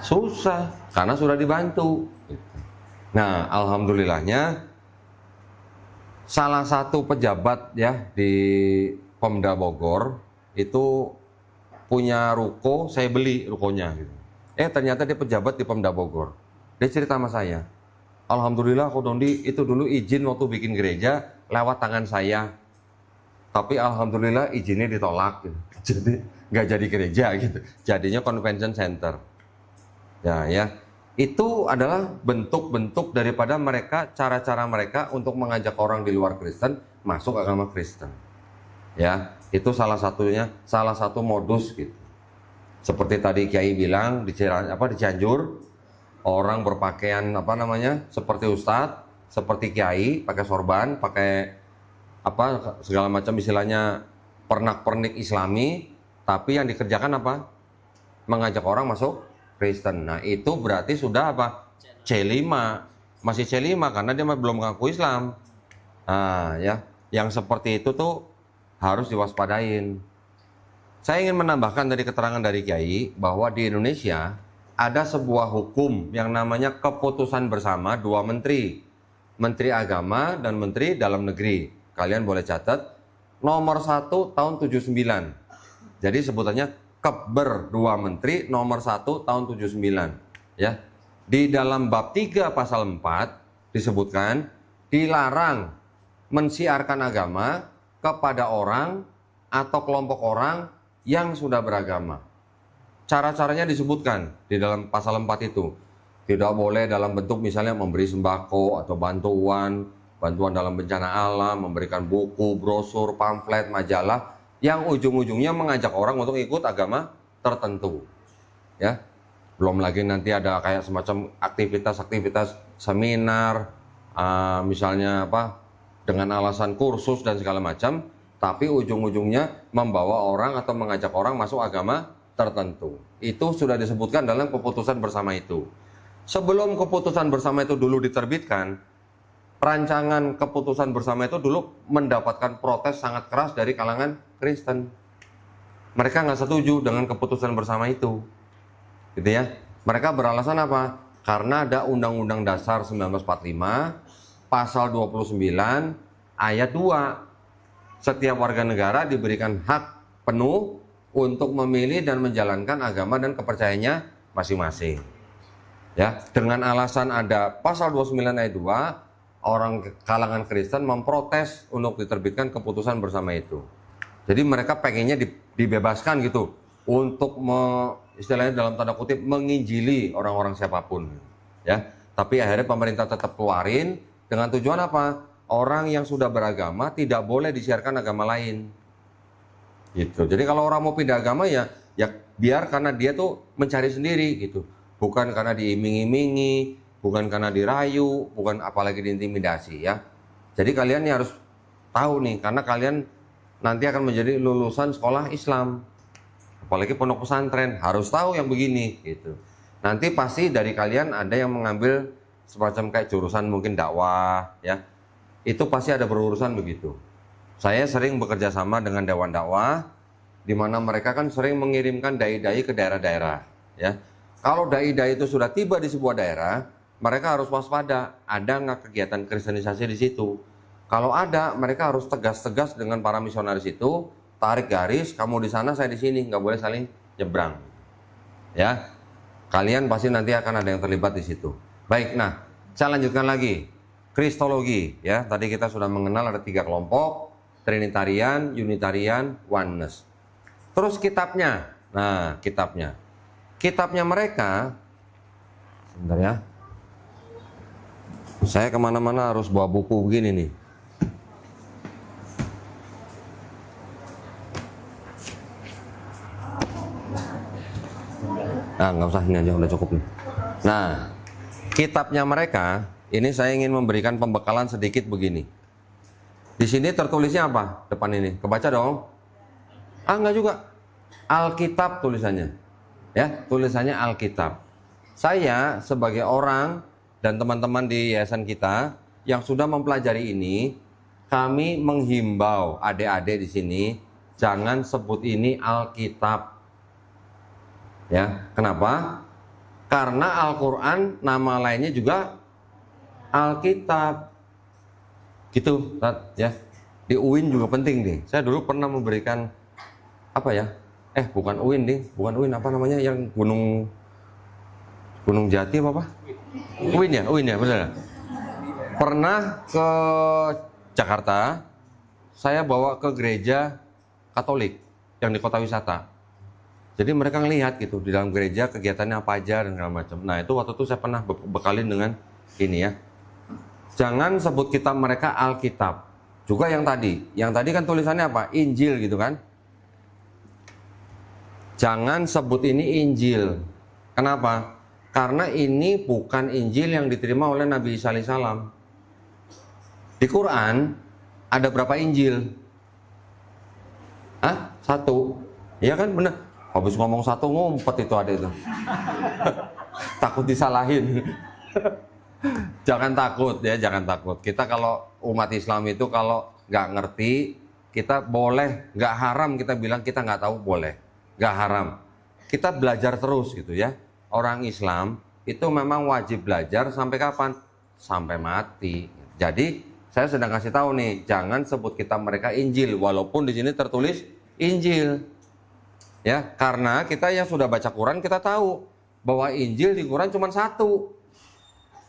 Susah, karena sudah dibantu. Nah, alhamdulillahnya salah satu pejabat ya di Pemda Bogor itu punya ruko, saya beli rukonya gitu. Ternyata dia pejabat di Pemda Bogor. Dia cerita sama saya, alhamdulillah Ko Dondi itu dulu izin waktu bikin gereja lewat tangan saya. Tapi alhamdulillah izinnya ditolak gitu. Jadi nggak jadi gereja gitu. Jadinya convention center. Ya. Itu adalah bentuk-bentuk daripada mereka, cara-cara mereka untuk mengajak orang di luar Kristen masuk agama Kristen. Ya, itu salah satunya, salah satu modus gitu. Seperti tadi Kiai bilang di Cianjur, orang berpakaian seperti ustadz, seperti Kiai, pakai sorban, pakai segala macam istilahnya pernak-pernik Islami, tapi yang dikerjakan apa? Mengajak orang masuk Kristen. Nah, itu berarti sudah apa? C5. Masih C5 karena dia belum mengaku Islam. Nah, ya, yang seperti itu tuh harus diwaspadain. Saya ingin menambahkan dari keterangan dari Kiai bahwa di Indonesia ada sebuah hukum yang namanya keputusan bersama 2 menteri. Menteri Agama dan Menteri Dalam Negeri. Kalian boleh catat nomor 1 tahun 79. Jadi sebutannya Kepber 2 Menteri nomor 1 tahun 79 ya. Di dalam bab 3 pasal 4 disebutkan dilarang mensiarkan agama kepada orang atau kelompok orang yang sudah beragama. Cara-caranya disebutkan di dalam pasal 4 itu. Tidak boleh dalam bentuk misalnya memberi sembako atau bantuan dalam bencana alam, memberikan buku, brosur, pamflet, majalah yang ujung-ujungnya mengajak orang untuk ikut agama tertentu. Ya. Belum lagi nanti ada kayak semacam aktivitas-aktivitas seminar, misalnya dengan alasan kursus dan segala macam tapi ujung-ujungnya membawa orang atau mengajak orang masuk agama tertentu. Itu sudah disebutkan dalam keputusan bersama itu. Sebelum keputusan bersama itu dulu diterbitkan, rancangan keputusan bersama itu dulu mendapatkan protes sangat keras dari kalangan Kristen. Mereka nggak setuju dengan keputusan bersama itu, gitu ya. Mereka beralasan apa? Karena ada Undang-Undang Dasar 1945, pasal 29, ayat 2. Setiap warga negara diberikan hak penuh untuk memilih dan menjalankan agama dan kepercayaannya masing-masing. Ya, dengan alasan ada pasal 29 ayat 2, orang kalangan Kristen memprotes untuk diterbitkan keputusan bersama itu. Jadi mereka pengennya dibebaskan gitu untuk istilahnya dalam tanda kutip menginjili orang-orang siapapun, ya. Tapi akhirnya pemerintah tetap keluarin dengan tujuan apa? Orang yang sudah beragama tidak boleh disiarkan agama lain. Gitu. Jadi kalau orang mau pindah agama ya biar karena dia tuh mencari sendiri gitu. Bukan karena diiming-imingi, bukan karena dirayu, bukan apalagi diintimidasi ya. Jadi kalian harus tahu nih, karena kalian nanti akan menjadi lulusan sekolah Islam. Apalagi pondok pesantren, harus tahu yang begini gitu. Nanti pasti dari kalian ada yang mengambil semacam kayak jurusan mungkin dakwah ya. Itu pasti ada berurusan begitu. Saya sering bekerja sama dengan dewan dakwah, di mana mereka kan sering mengirimkan dai-dai ke daerah-daerah ya. Kalau dai-dai itu sudah tiba di sebuah daerah, mereka harus waspada, ada nggak kegiatan kristenisasi di situ. Kalau ada, mereka harus tegas-tegas dengan para misionaris itu, tarik garis, kamu di sana, saya di sini, nggak boleh saling nyebrang. Ya, kalian pasti nanti akan ada yang terlibat di situ. Baik, nah, saya lanjutkan lagi. Kristologi, ya, tadi kita sudah mengenal ada 3 kelompok, Trinitarian, Unitarian, Oneness. Terus kitabnya, nah kitabnya mereka, sebentar ya, saya kemana-mana harus bawa buku begini nih. Nah, nggak usah, ini aja udah cukup nih. Nah, kitabnya mereka, ini saya ingin memberikan pembekalan sedikit begini. Di sini tertulisnya apa? Depan ini, kebaca dong. Enggak juga. Alkitab tulisannya. Ya, tulisannya Alkitab. Saya sebagai orang dan teman-teman di yayasan kita yang sudah mempelajari ini, kami menghimbau adik-adik di sini jangan sebut ini Alkitab. Ya, kenapa? Karena Al-Qur'an nama lainnya juga Alkitab. Gitu, ya. Di UIN juga penting nih. Saya dulu pernah memberikan apa ya? Bukan UIN nih, bukan UIN, apa namanya yang Gunung Jati apa? UIN ya, benar. Pernah ke Jakarta, saya bawa ke gereja Katolik yang di kota wisata. Jadi mereka ngelihat gitu di dalam gereja kegiatannya apa aja dan segala macam. Nah, itu waktu itu saya pernah bekalin dengan ini ya. Jangan sebut kitab mereka Alkitab. Juga yang tadi kan tulisannya apa? Injil gitu kan. Jangan sebut ini Injil. Kenapa? Karena ini bukan Injil yang diterima oleh Nabi Isa alaihissalam. Di Quran ada berapa Injil? 1. Iya kan, benar. Habis ngomong 1 ngumpet itu ada itu. Takut disalahin. Jangan takut ya, jangan takut. Kita kalau umat Islam itu kalau nggak ngerti, kita boleh, nggak haram kita bilang kita nggak tahu, boleh, nggak haram. Kita belajar terus gitu ya. Orang Islam itu memang wajib belajar sampai kapan? Sampai mati. Jadi saya sedang kasih tahu nih, jangan sebut kitab mereka Injil, walaupun di sini tertulis Injil. Ya, karena kita yang sudah baca Quran kita tahu bahwa Injil di Quran cuma 1.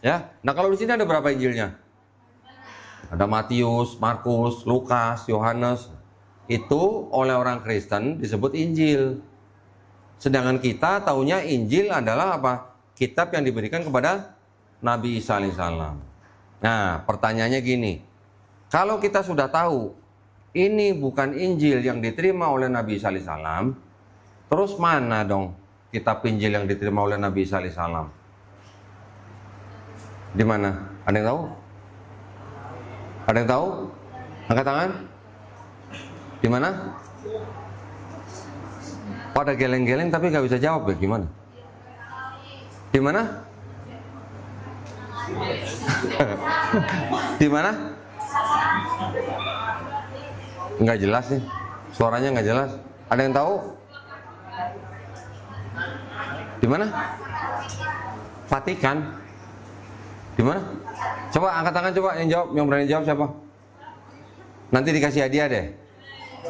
Ya, nah kalau di sini ada berapa Injilnya? Ada Matius, Markus, Lukas, Yohanes. Itu oleh orang Kristen disebut Injil. Sedangkan kita taunya Injil adalah apa? Kitab yang diberikan kepada Nabi Isa alaihissalam. Nah, pertanyaannya gini. Kalau kita sudah tahu ini bukan Injil yang diterima oleh Nabi Isa alaihissalam, terus mana dong kitab Injil yang diterima oleh Nabi Isa alaihissalam? Di mana? Ada yang tahu? Ada yang tahu? Angkat tangan. Di mana? Pada geleng-geleng tapi nggak bisa jawab ya, gimana? Di mana? Di mana? Nggak jelas nih, suaranya nggak jelas. Ada yang tahu? Di mana? Vatikan. Di mana? Coba angkat tangan, coba yang jawab, yang berani jawab siapa? Nanti dikasih hadiah deh.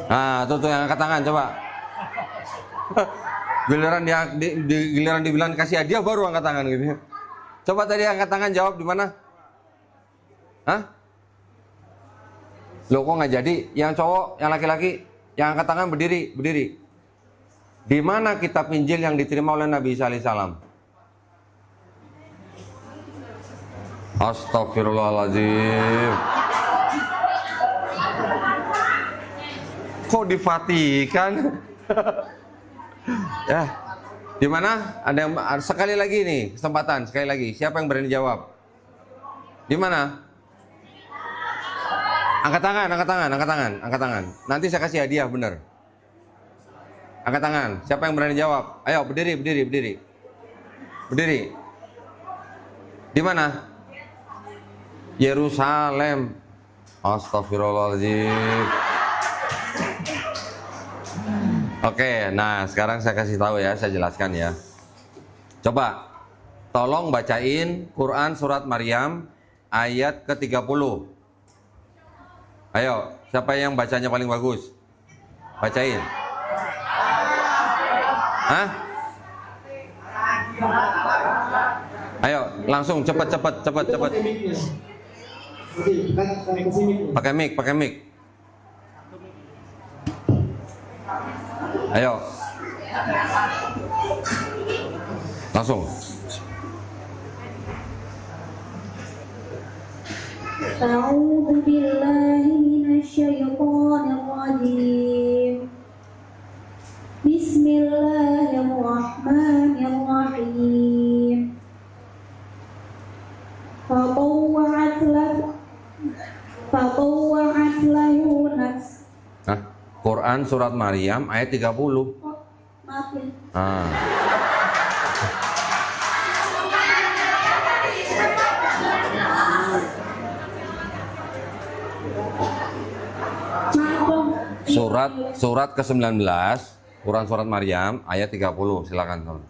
Nah, tuh yang angkat tangan coba. Giliran giliran dibilang kasih hadiah baru angkat tangan gitu. Coba tadi angkat tangan jawab di mana? Hah? Loh kok nggak jadi? Yang cowok, yang laki-laki, yang angkat tangan berdiri, berdiri. Di mana kitab Injil yang diterima oleh Nabi Isa alaihissalam? Astagfirullahaladzim. Kok di Vatikan? Ya, di mana? Ada yang sekali lagi nih kesempatan, sekali lagi. Siapa yang berani jawab? Di mana? Angkat tangan, angkat tangan, angkat tangan, angkat tangan. Nanti saya kasih hadiah, bener. Angkat tangan. Siapa yang berani jawab? Ayo, berdiri, berdiri, berdiri. Berdiri. Di mana? Yerusalem. Astagfirullahaladzim. Oke, nah sekarang saya kasih tahu ya, saya jelaskan ya. Coba, tolong bacain Quran surat Maryam ayat ke-30. Ayo, siapa yang bacanya paling bagus? Bacain. Hah? Ayo, langsung cepat. Pakai mic. Ayo. Langsung. A'udzu billahi minasyaitonir rajim. Bismillahirrahmanirrahim. Fatawwa'at lahu nafs. Nah, Quran surat Maryam ayat 30. Maaf ya. Surat ke-19 Quran surat Maryam ayat 30. Silakan, Ton.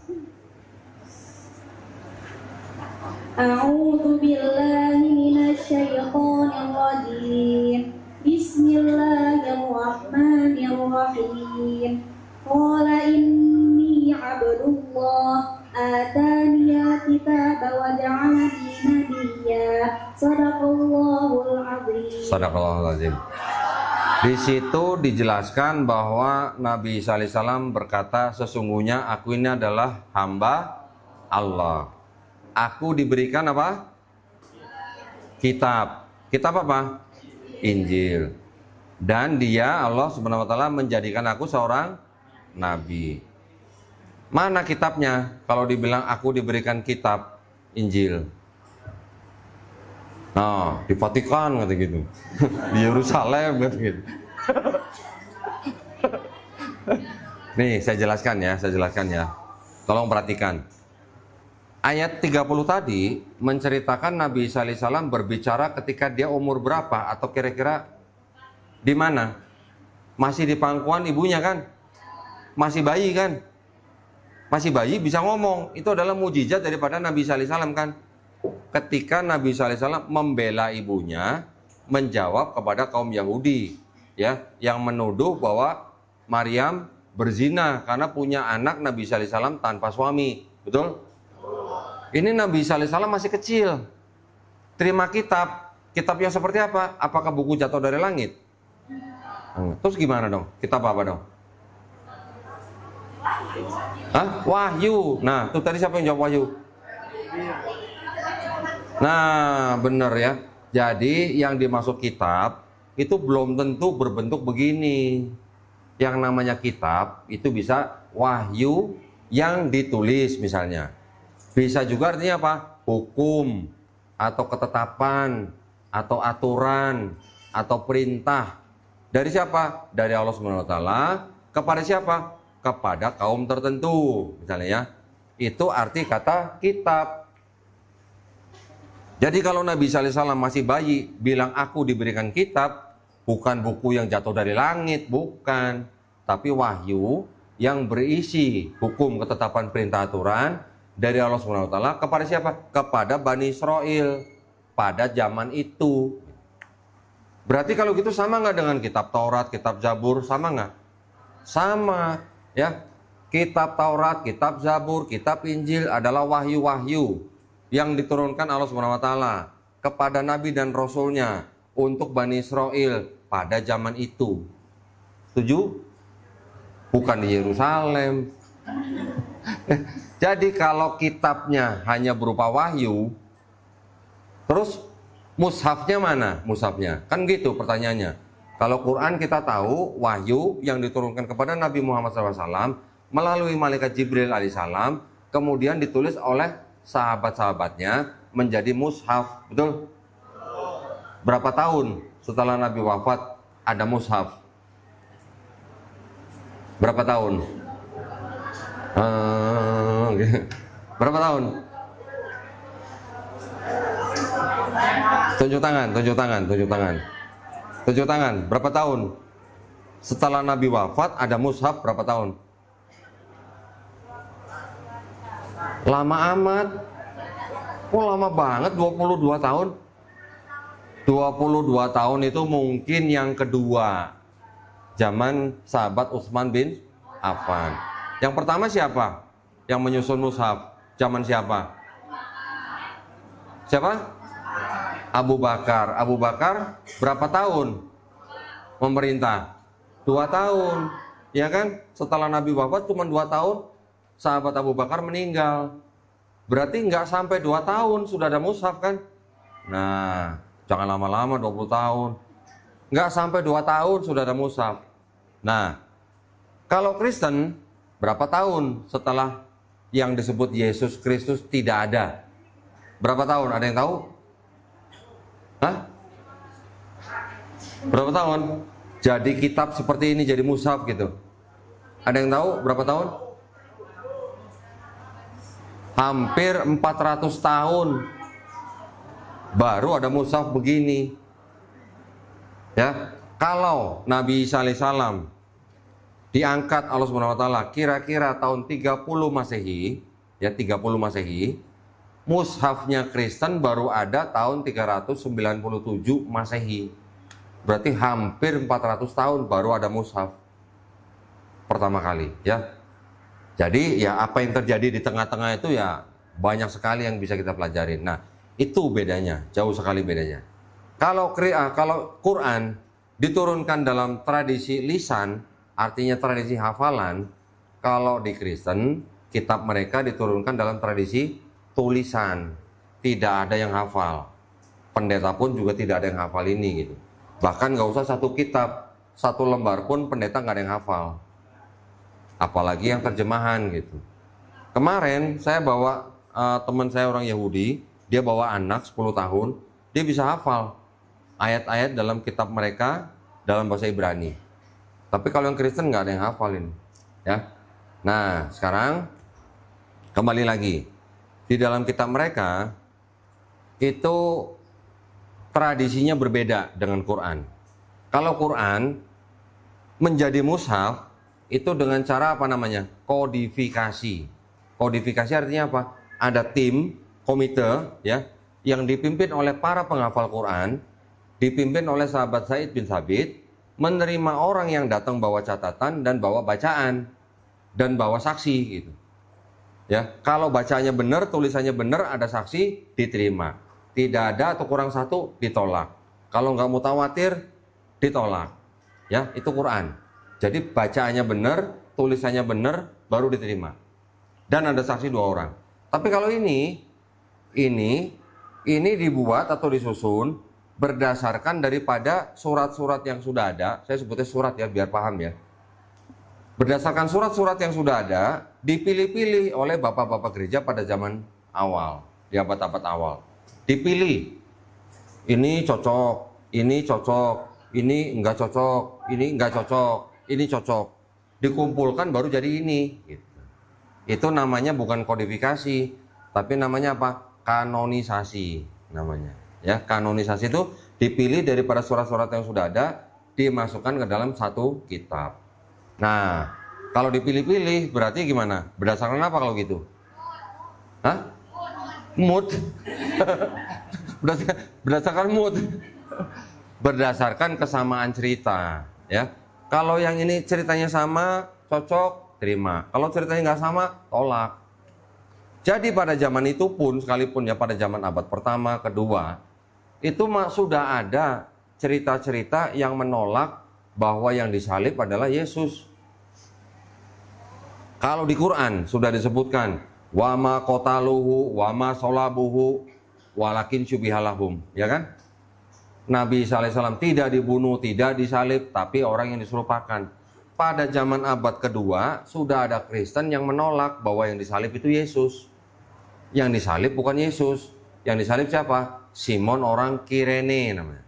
A'udzu billahi minasyaitonir rajim. Bismillahirrahmanirrahim. Qala inni 'abdullah ataniyal kitaba wa ja'alani nabiyya. Shadaqallahul 'azim. Shadaqallahul 'azim. Di situ dijelaskan bahwa Nabi Isa alaihissalam berkata, sesungguhnya aku ini adalah hamba Allah. Aku diberikan apa? Kitab. Kitab apa? Injil. Dan dia, Allah subhanahu wa ta'ala, menjadikan aku seorang nabi. Mana kitabnya? Kalau dibilang aku diberikan kitab Injil. Nah, di Vatikan kata gitu. Di Yerusalem kata gitu. Nih, saya jelaskan ya. Tolong perhatikan. Ayat 30 tadi menceritakan Nabi Isa alaihissalam berbicara ketika dia umur berapa atau kira-kira di mana? Masih di pangkuan ibunya kan? Masih bayi kan? Masih bayi bisa ngomong. Itu adalah mujizat daripada Nabi Isa alaihissalam kan? Ketika Nabi Isa alaihissalam membela ibunya, menjawab kepada kaum Yahudi ya, yang menuduh bahwa Maryam berzina karena punya anak Nabi Isa alaihissalam tanpa suami. Betul? Ini Nabi Isa alaihissalam masih kecil. Terima kitab. Kitab yang seperti apa? Apakah buku jatuh dari langit? Terus gimana dong? Kitab apa dong? Hah? Wahyu. Nah, tuh tadi siapa yang jawab wahyu? Nah, benar ya. Jadi yang dimaksud kitab itu belum tentu berbentuk begini. Yang namanya kitab itu bisa wahyu yang ditulis misalnya. Bisa juga artinya apa? Hukum atau ketetapan atau aturan atau perintah. Dari siapa? Dari Allah Subhanahu wa taala kepada siapa? Kepada kaum tertentu. Misalnya ya. Itu arti kata kitab. Jadi kalau Nabi sallallahu alaihi wasallam masih bayi bilang aku diberikan kitab, bukan buku yang jatuh dari langit, bukan, tapi wahyu yang berisi hukum, ketetapan, perintah, aturan dari Allah Subhanahu wa taala kepada siapa? Kepada Bani Israel pada zaman itu. Berarti kalau gitu sama nggak dengan kitab Taurat, kitab Zabur, sama nggak? Sama, ya. Kitab Taurat, kitab Zabur, kitab Injil adalah wahyu-wahyu yang diturunkan Allah Subhanahu wa taala kepada nabi dan rasulnya untuk Bani Israel pada zaman itu. Setuju? Bukan di Yerusalem. Jadi kalau kitabnya hanya berupa wahyu, terus mushafnya mana? Mushafnya. Kan gitu pertanyaannya. Kalau Quran kita tahu wahyu yang diturunkan kepada Nabi Muhammad SAW melalui malaikat Jibril alaihissalam, kemudian ditulis oleh sahabat-sahabatnya menjadi mushaf. Betul? Berapa tahun setelah Nabi wafat ada mushaf? Berapa tahun? Berapa tahun? Tunjuk tangan, tunjuk tangan, tunjuk tangan. Tunjuk tangan, berapa tahun? Setelah Nabi wafat ada mushaf berapa tahun? Lama amat. Oh lama banget, 22 tahun. 22 tahun itu mungkin yang kedua. Zaman sahabat Utsman bin Affan. Yang pertama siapa? Yang menyusun mushaf. Zaman siapa? Siapa? Abu Bakar. Abu Bakar berapa tahun memerintah? 2 tahun. Ya kan? Setelah Nabi wafat cuma 2 tahun. Sahabat Abu Bakar meninggal. Berarti nggak sampai 2 tahun sudah ada mushaf kan? Nah, jangan lama-lama 20 tahun. Nggak sampai 2 tahun sudah ada mushaf. Nah, kalau Kristen berapa tahun setelah yang disebut Yesus Kristus tidak ada? Berapa tahun? Ada yang tahu? Hah? Berapa tahun? Jadi kitab seperti ini jadi mushaf gitu. Ada yang tahu berapa tahun? Hampir 400 tahun baru ada mushaf begini. Ya, kalau Nabi Isa alaihissalam diangkat Allah Subhanahu wa taala kira-kira tahun 30 Masehi, ya 30 Masehi, mushafnya Kristen baru ada tahun 397 Masehi. Berarti hampir 400 tahun baru ada mushaf pertama kali, ya. Jadi ya apa yang terjadi di tengah-tengah itu ya banyak sekali yang bisa kita pelajari. Nah itu bedanya, jauh sekali bedanya. Kalau Quran diturunkan dalam tradisi lisan, artinya tradisi hafalan. Kalau di Kristen, kitab mereka diturunkan dalam tradisi tulisan. Tidak ada yang hafal. Pendeta pun juga tidak ada yang hafal ini gitu. Bahkan nggak usah satu kitab, satu lembar pun pendeta nggak ada yang hafal. Apalagi yang terjemahan gitu. Kemarin saya bawa teman saya orang Yahudi, dia bawa anak 10 tahun, dia bisa hafal ayat-ayat dalam kitab mereka dalam bahasa Ibrani. Tapi kalau yang Kristen nggak ada yang hafalin, ya. Nah sekarang kembali lagi di dalam kitab mereka itu tradisinya berbeda dengan Quran. Kalau Quran menjadi mushaf itu dengan cara apa namanya? Kodifikasi. Kodifikasi artinya apa? Ada tim, komite ya, yang dipimpin oleh para penghafal Quran, dipimpin oleh sahabat Said bin Sabit, menerima orang yang datang bawa catatan dan bawa bacaan dan bawa saksi gitu. Ya, kalau bacanya benar, tulisannya benar, ada saksi, diterima. Tidak ada atau kurang satu, ditolak. Kalau nggak mutawatir, ditolak. Ya, itu Quran. Jadi bacaannya benar, tulisannya benar, baru diterima. Dan ada saksi 2 orang. Tapi kalau ini dibuat atau disusun berdasarkan daripada surat-surat yang sudah ada. Saya sebutnya surat ya, biar paham ya. Berdasarkan surat-surat yang sudah ada, dipilih-pilih oleh bapak-bapak gereja pada zaman awal, di abad-abad awal. Dipilih, ini cocok, ini enggak cocok, ini enggak cocok, ini cocok. Dikumpulkan baru jadi ini. Gitu. Itu namanya bukan kodifikasi, tapi namanya apa? Kanonisasi namanya. Ya, kanonisasi itu dipilih daripada surat-surat yang sudah ada, dimasukkan ke dalam satu kitab. Nah, kalau dipilih-pilih berarti gimana? Berdasarkan apa kalau gitu? Hah? Mood. Berdasarkan mood. Berdasarkan kesamaan cerita, ya. Kalau yang ini ceritanya sama, cocok, terima. Kalau ceritanya nggak sama, tolak. Jadi pada zaman itu pun, sekalipun ya pada zaman abad pertama, kedua, itu sudah ada cerita-cerita yang menolak bahwa yang disalib adalah Yesus. Kalau di Quran sudah disebutkan, wama qataluhu wama solabuhu walakin syubihalahum, ya kan? Nabi SAW tidak dibunuh, tidak disalib, tapi orang yang diserupakan. Pada zaman abad kedua sudah ada Kristen yang menolak bahwa yang disalib itu Yesus. Yang disalib bukan Yesus. Yang disalib siapa? Simon orang Kirene namanya.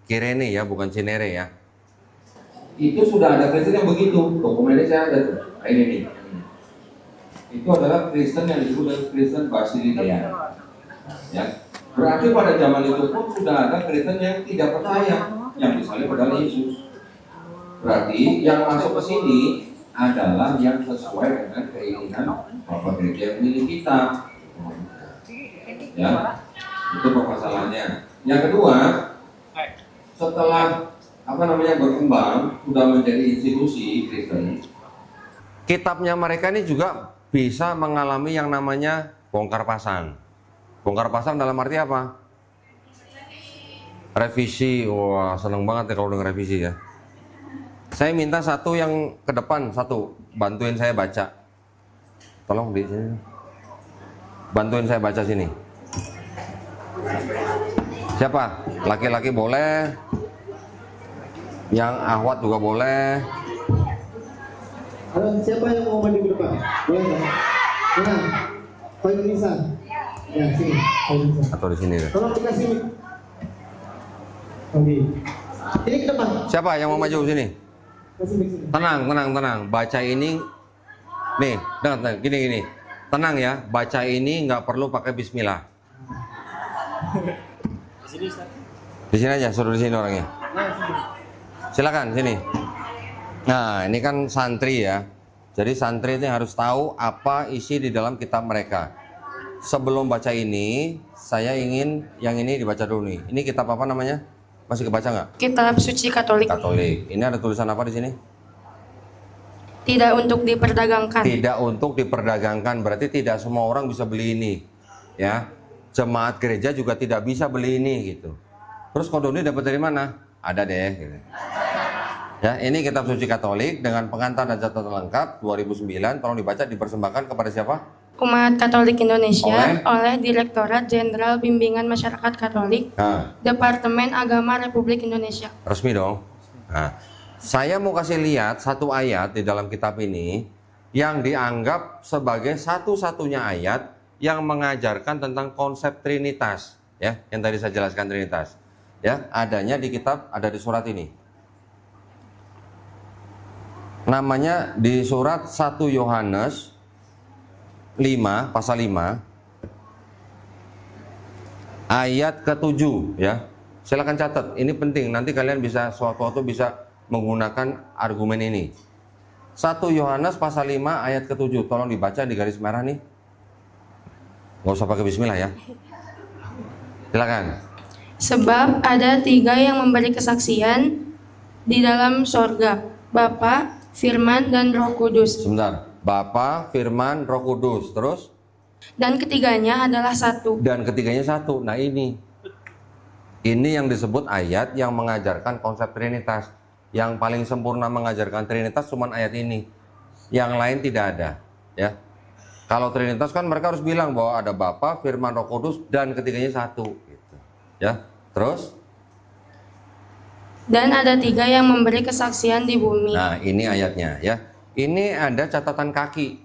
Kirene ya, bukan Cinere ya. Itu sudah ada Kristen yang begitu. Dokumennya saya ada tuh. Ini nih. Itu adalah Kristen yang disebut dengan Kristen Basilian. Ya. Berarti pada zaman itu pun sudah ada Kristen yang tidak percaya yang disalib adalah Yesus. Berarti yang masuk ke sini adalah yang sesuai dengan keinginan Bapak Gereja yang milik kita. Ya, itu permasalahannya. Yang kedua, setelah berkembang sudah menjadi institusi Kristen, kitabnya mereka ini juga bisa mengalami yang namanya bongkar pasang. Bongkar pasang dalam arti apa? Revisi. Wah, seneng banget ya kalau dengar revisi ya. Saya minta satu yang ke depan, satu bantuin saya baca. Tolong di sini. Bantuin saya baca sini. Siapa? Laki-laki boleh. Yang ahwat juga boleh. Halo, siapa yang mau maju ke depan? Boleh nggak? Nah, Pak Indonesia. Ya, sini. Atau di sini deh. Tolong dikasih mic. Oke. Ini ke depan. Siapa yang mau maju sini? Kasih mic sini. Tenang. Baca ini. Nih, dengar, gini. Tenang ya, baca ini nggak perlu pakai bismillah. Di sini aja, suruh di sini orangnya. Silakan sini. Nah, ini kan santri ya. Jadi santri ini harus tahu apa isi di dalam kitab mereka. Sebelum baca ini, saya ingin yang ini dibaca dulu nih. Ini kitab apa namanya? Masih kebaca nggak? Kitab Suci Katolik. Katolik. Ini ada tulisan apa di sini? Tidak untuk diperdagangkan. Tidak untuk diperdagangkan. Berarti tidak semua orang bisa beli ini. Ya. Jemaat gereja juga tidak bisa beli ini gitu. Terus kode ini dapat dari mana? Ada deh. Gitu. Ya, ini kitab Suci Katolik dengan pengantar dan catatan lengkap 2009. Tolong dibaca, dipersembahkan kepada siapa? Umat Katolik Indonesia oleh Direktorat Jenderal Bimbingan Masyarakat Katolik, Departemen Agama Republik Indonesia. Resmi dong. Nah, saya mau kasih lihat satu ayat di dalam kitab ini yang dianggap sebagai satu-satunya ayat yang mengajarkan tentang konsep Trinitas, ya, yang tadi saya jelaskan Trinitas. Ya, adanya di kitab, ada di surat ini. Namanya di surat 1 Yohanes 5, pasal 5 ayat ke-7 ya. Silakan catat, ini penting, nanti kalian bisa suatu-suatu bisa menggunakan argumen ini. 1 Yohanes pasal 5 ayat ke-7, tolong dibaca di garis merah nih. Gak usah pakai bismillah ya. Silakan. Sebab ada 3 yang memberi kesaksian di dalam sorga, Bapa, Firman, dan Roh Kudus. Sebentar. Bapa, Firman, Roh Kudus. Terus? Dan ketiganya adalah satu. Dan ketiganya satu. Nah ini yang disebut ayat yang mengajarkan konsep Trinitas. Yang paling sempurna mengajarkan Trinitas cuma ayat ini. Yang lain tidak ada. Ya. Kalau Trinitas kan mereka harus bilang bahwa ada Bapa, Firman, Roh Kudus, dan ketiganya satu. Gitu. Ya. Terus? Dan ada 3 yang memberi kesaksian di bumi. Nah ini ayatnya ya. Ini ada catatan kaki.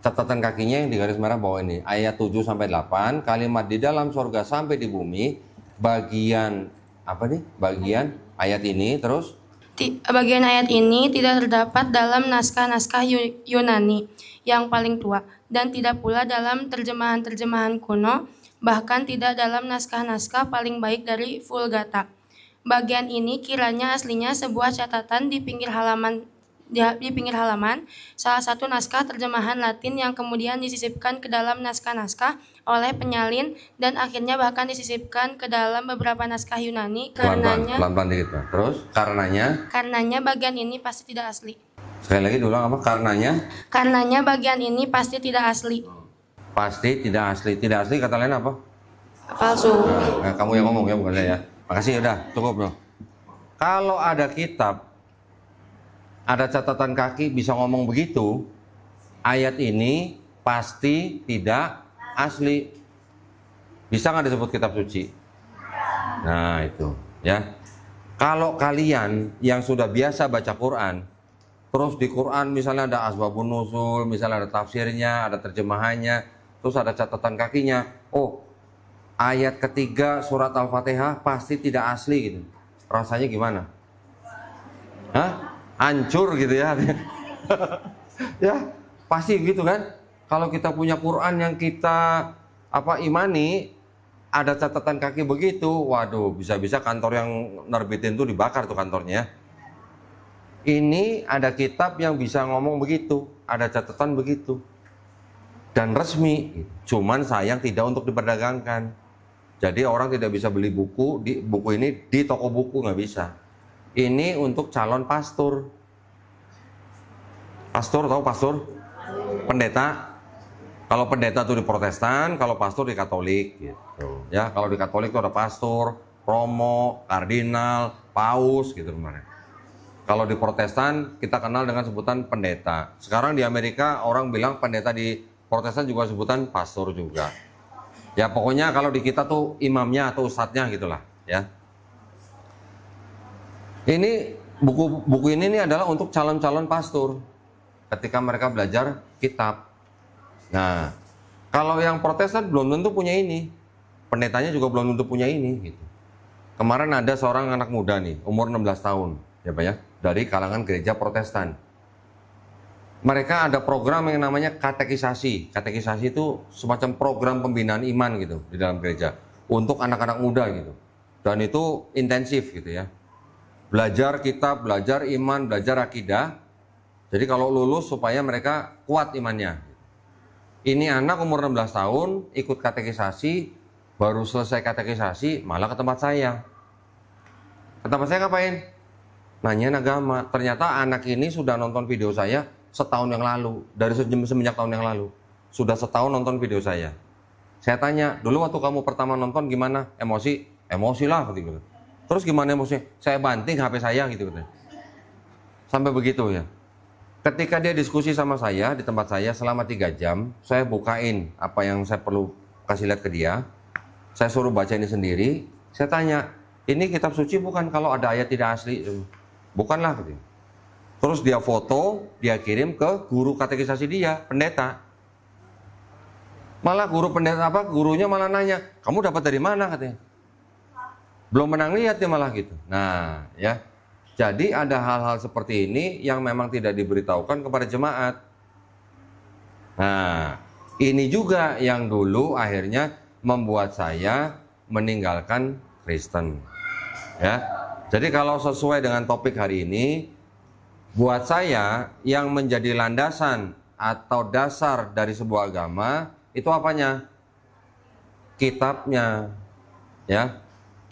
Catatan kakinya yang di garis merah bawah ini. Ayat 7-8, kalimat di dalam sorga sampai di bumi. Bagian, apa nih? Bagian ayat ini terus Bagian ayat ini tidak terdapat dalam naskah-naskah Yunani yang paling tua dan tidak pula dalam terjemahan-terjemahan kuno, bahkan tidak dalam naskah-naskah paling baik dari Vulgata. Bagian ini kiranya aslinya sebuah catatan di pinggir halaman salah satu naskah terjemahan Latin yang kemudian disisipkan ke dalam naskah-naskah oleh penyalin dan akhirnya bahkan disisipkan ke dalam beberapa naskah Yunani. Pelan-pelan dikit, Pak. Terus karenanya bagian ini pasti tidak asli. Sekali lagi diulang apa? Karenanya bagian ini pasti tidak asli. Pasti tidak asli. Tidak asli kata lain apa? Palsu. Nah, kamu yang ngomong ya, bukan saya. Makasih, udah cukup loh. Kalau ada kitab, ada catatan kaki bisa ngomong begitu, ayat ini pasti tidak asli. Bisa nggak disebut kitab suci? Nah itu ya. Kalau kalian yang sudah biasa baca Quran, terus di Quran misalnya ada asbabun nuzul, misalnya ada tafsirnya, ada terjemahannya, terus ada catatan kakinya, oh ayat ketiga surat Al-Fatihah pasti tidak asli gitu. Rasanya gimana? Hah? Hancur gitu ya. Ya, pasti gitu kan. Kalau kita punya Quran yang kita imani, ada catatan kaki begitu, waduh, bisa-bisa kantor yang nerbitin tuh dibakar tuh kantornya. Ini ada kitab yang bisa ngomong begitu, ada catatan begitu. Dan resmi, cuman sayang tidak untuk diperdagangkan. Jadi orang tidak bisa beli buku ini di toko buku, nggak bisa. Ini untuk calon pastor. Pastor, tahu pastor? Pendeta. Kalau pendeta itu di Protestan, kalau pastor di Katolik gitu. Ya, kalau di Katolik itu ada pastor, romo, kardinal, paus gitu kemarin. Kalau di Protestan kita kenal dengan sebutan pendeta. Sekarang di Amerika orang bilang pendeta di Protestan juga sebutan pastor juga. Ya pokoknya kalau di kita tuh imamnya atau ustadznya gitulah ya. Ini buku ini adalah untuk calon-calon pastor ketika mereka belajar kitab. Nah, kalau yang Protestan belum tentu punya ini, pendetanya juga belum tentu punya ini. Gitu. Kemarin ada seorang anak muda nih, umur 16 tahun, ya Pak ya, dari kalangan gereja Protestan. Mereka ada program yang namanya katekisasi. Katekisasi itu semacam program pembinaan iman gitu di dalam gereja untuk anak-anak muda gitu. Dan itu intensif gitu ya. Belajar kitab, belajar iman, belajar akidah. Jadi kalau lulus supaya mereka kuat imannya. Ini anak umur 16 tahun ikut katekisasi, baru selesai katekisasi malah ke tempat saya. Ke tempat saya ngapain? Nanyain agama. Ternyata anak ini sudah nonton video saya setahun yang lalu. Dari semenjak tahun yang lalu. Sudah setahun nonton video saya. Saya tanya, dulu waktu kamu pertama nonton gimana? Emosi? Emosi lah gitu. Terus gimana emosinya? Saya banting HP saya gitu. Sampai begitu ya. Ketika dia diskusi sama saya di tempat saya selama 3 jam, saya bukain apa yang saya perlu kasih lihat ke dia. Saya suruh baca ini sendiri. Saya tanya, ini kitab suci bukan kalau ada ayat tidak asli? Bukanlah. Gitu. Terus dia foto, dia kirim ke guru katekisasi dia, pendeta. Malah gurunya malah nanya, kamu dapat dari mana katanya? Belum pernah lihat dia malah gitu. Nah, ya. Jadi ada hal-hal seperti ini yang memang tidak diberitahukan kepada jemaat. Nah, ini juga yang dulu akhirnya membuat saya meninggalkan Kristen. Ya. Jadi kalau sesuai dengan topik hari ini, buat saya yang menjadi landasan atau dasar dari sebuah agama itu apanya? Kitabnya. Ya.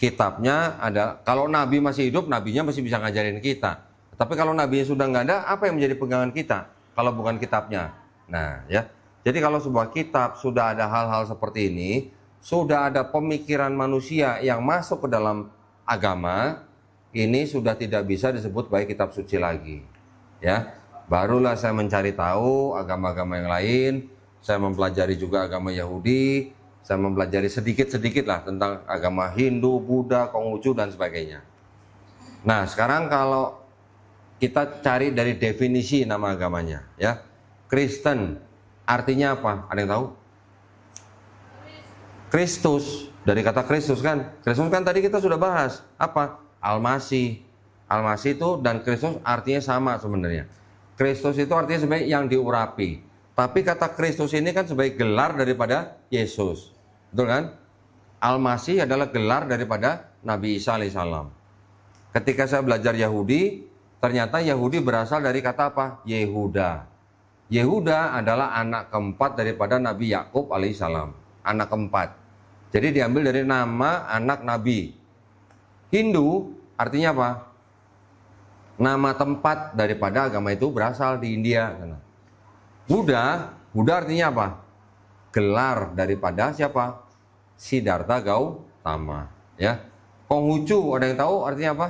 Kitabnya ada, kalau Nabi masih hidup, Nabinya masih bisa ngajarin kita. Tapi kalau Nabinya sudah nggak ada, apa yang menjadi pegangan kita? Kalau bukan kitabnya. Nah ya, jadi kalau sebuah kitab sudah ada hal-hal seperti ini, sudah ada pemikiran manusia yang masuk ke dalam agama, ini sudah tidak bisa disebut baik kitab suci lagi. Ya, barulah saya mencari tahu agama-agama yang lain, saya mempelajari juga agama Yahudi, saya mempelajari sedikit-sedikit lah tentang agama Hindu, Buddha, Konghucu dan sebagainya. Nah sekarang kalau kita cari dari definisi nama agamanya, ya, Kristen artinya apa? Ada yang tahu? Kristus, dari kata Kristus kan? Kristus kan tadi kita sudah bahas apa? Al-Masih. Al-Masih itu dan Kristus artinya sama sebenarnya. Kristus itu artinya sebagai yang diurapi. Tapi kata Kristus ini kan sebagai gelar daripada Yesus. Betul kan? Al-Masih adalah gelar daripada Nabi Isa alaihissalam. Ketika saya belajar Yahudi, ternyata Yahudi berasal dari kata apa? Yehuda. Yehuda adalah anak keempat daripada Nabi Yakub alaihissalam. Anak keempat. Jadi diambil dari nama anak Nabi. Hindu artinya apa? Nama tempat daripada agama itu berasal di India. Buddha artinya apa? Gelar daripada siapa? Siddhartha Gautama. Ya. Konghucu, ada yang tahu artinya apa?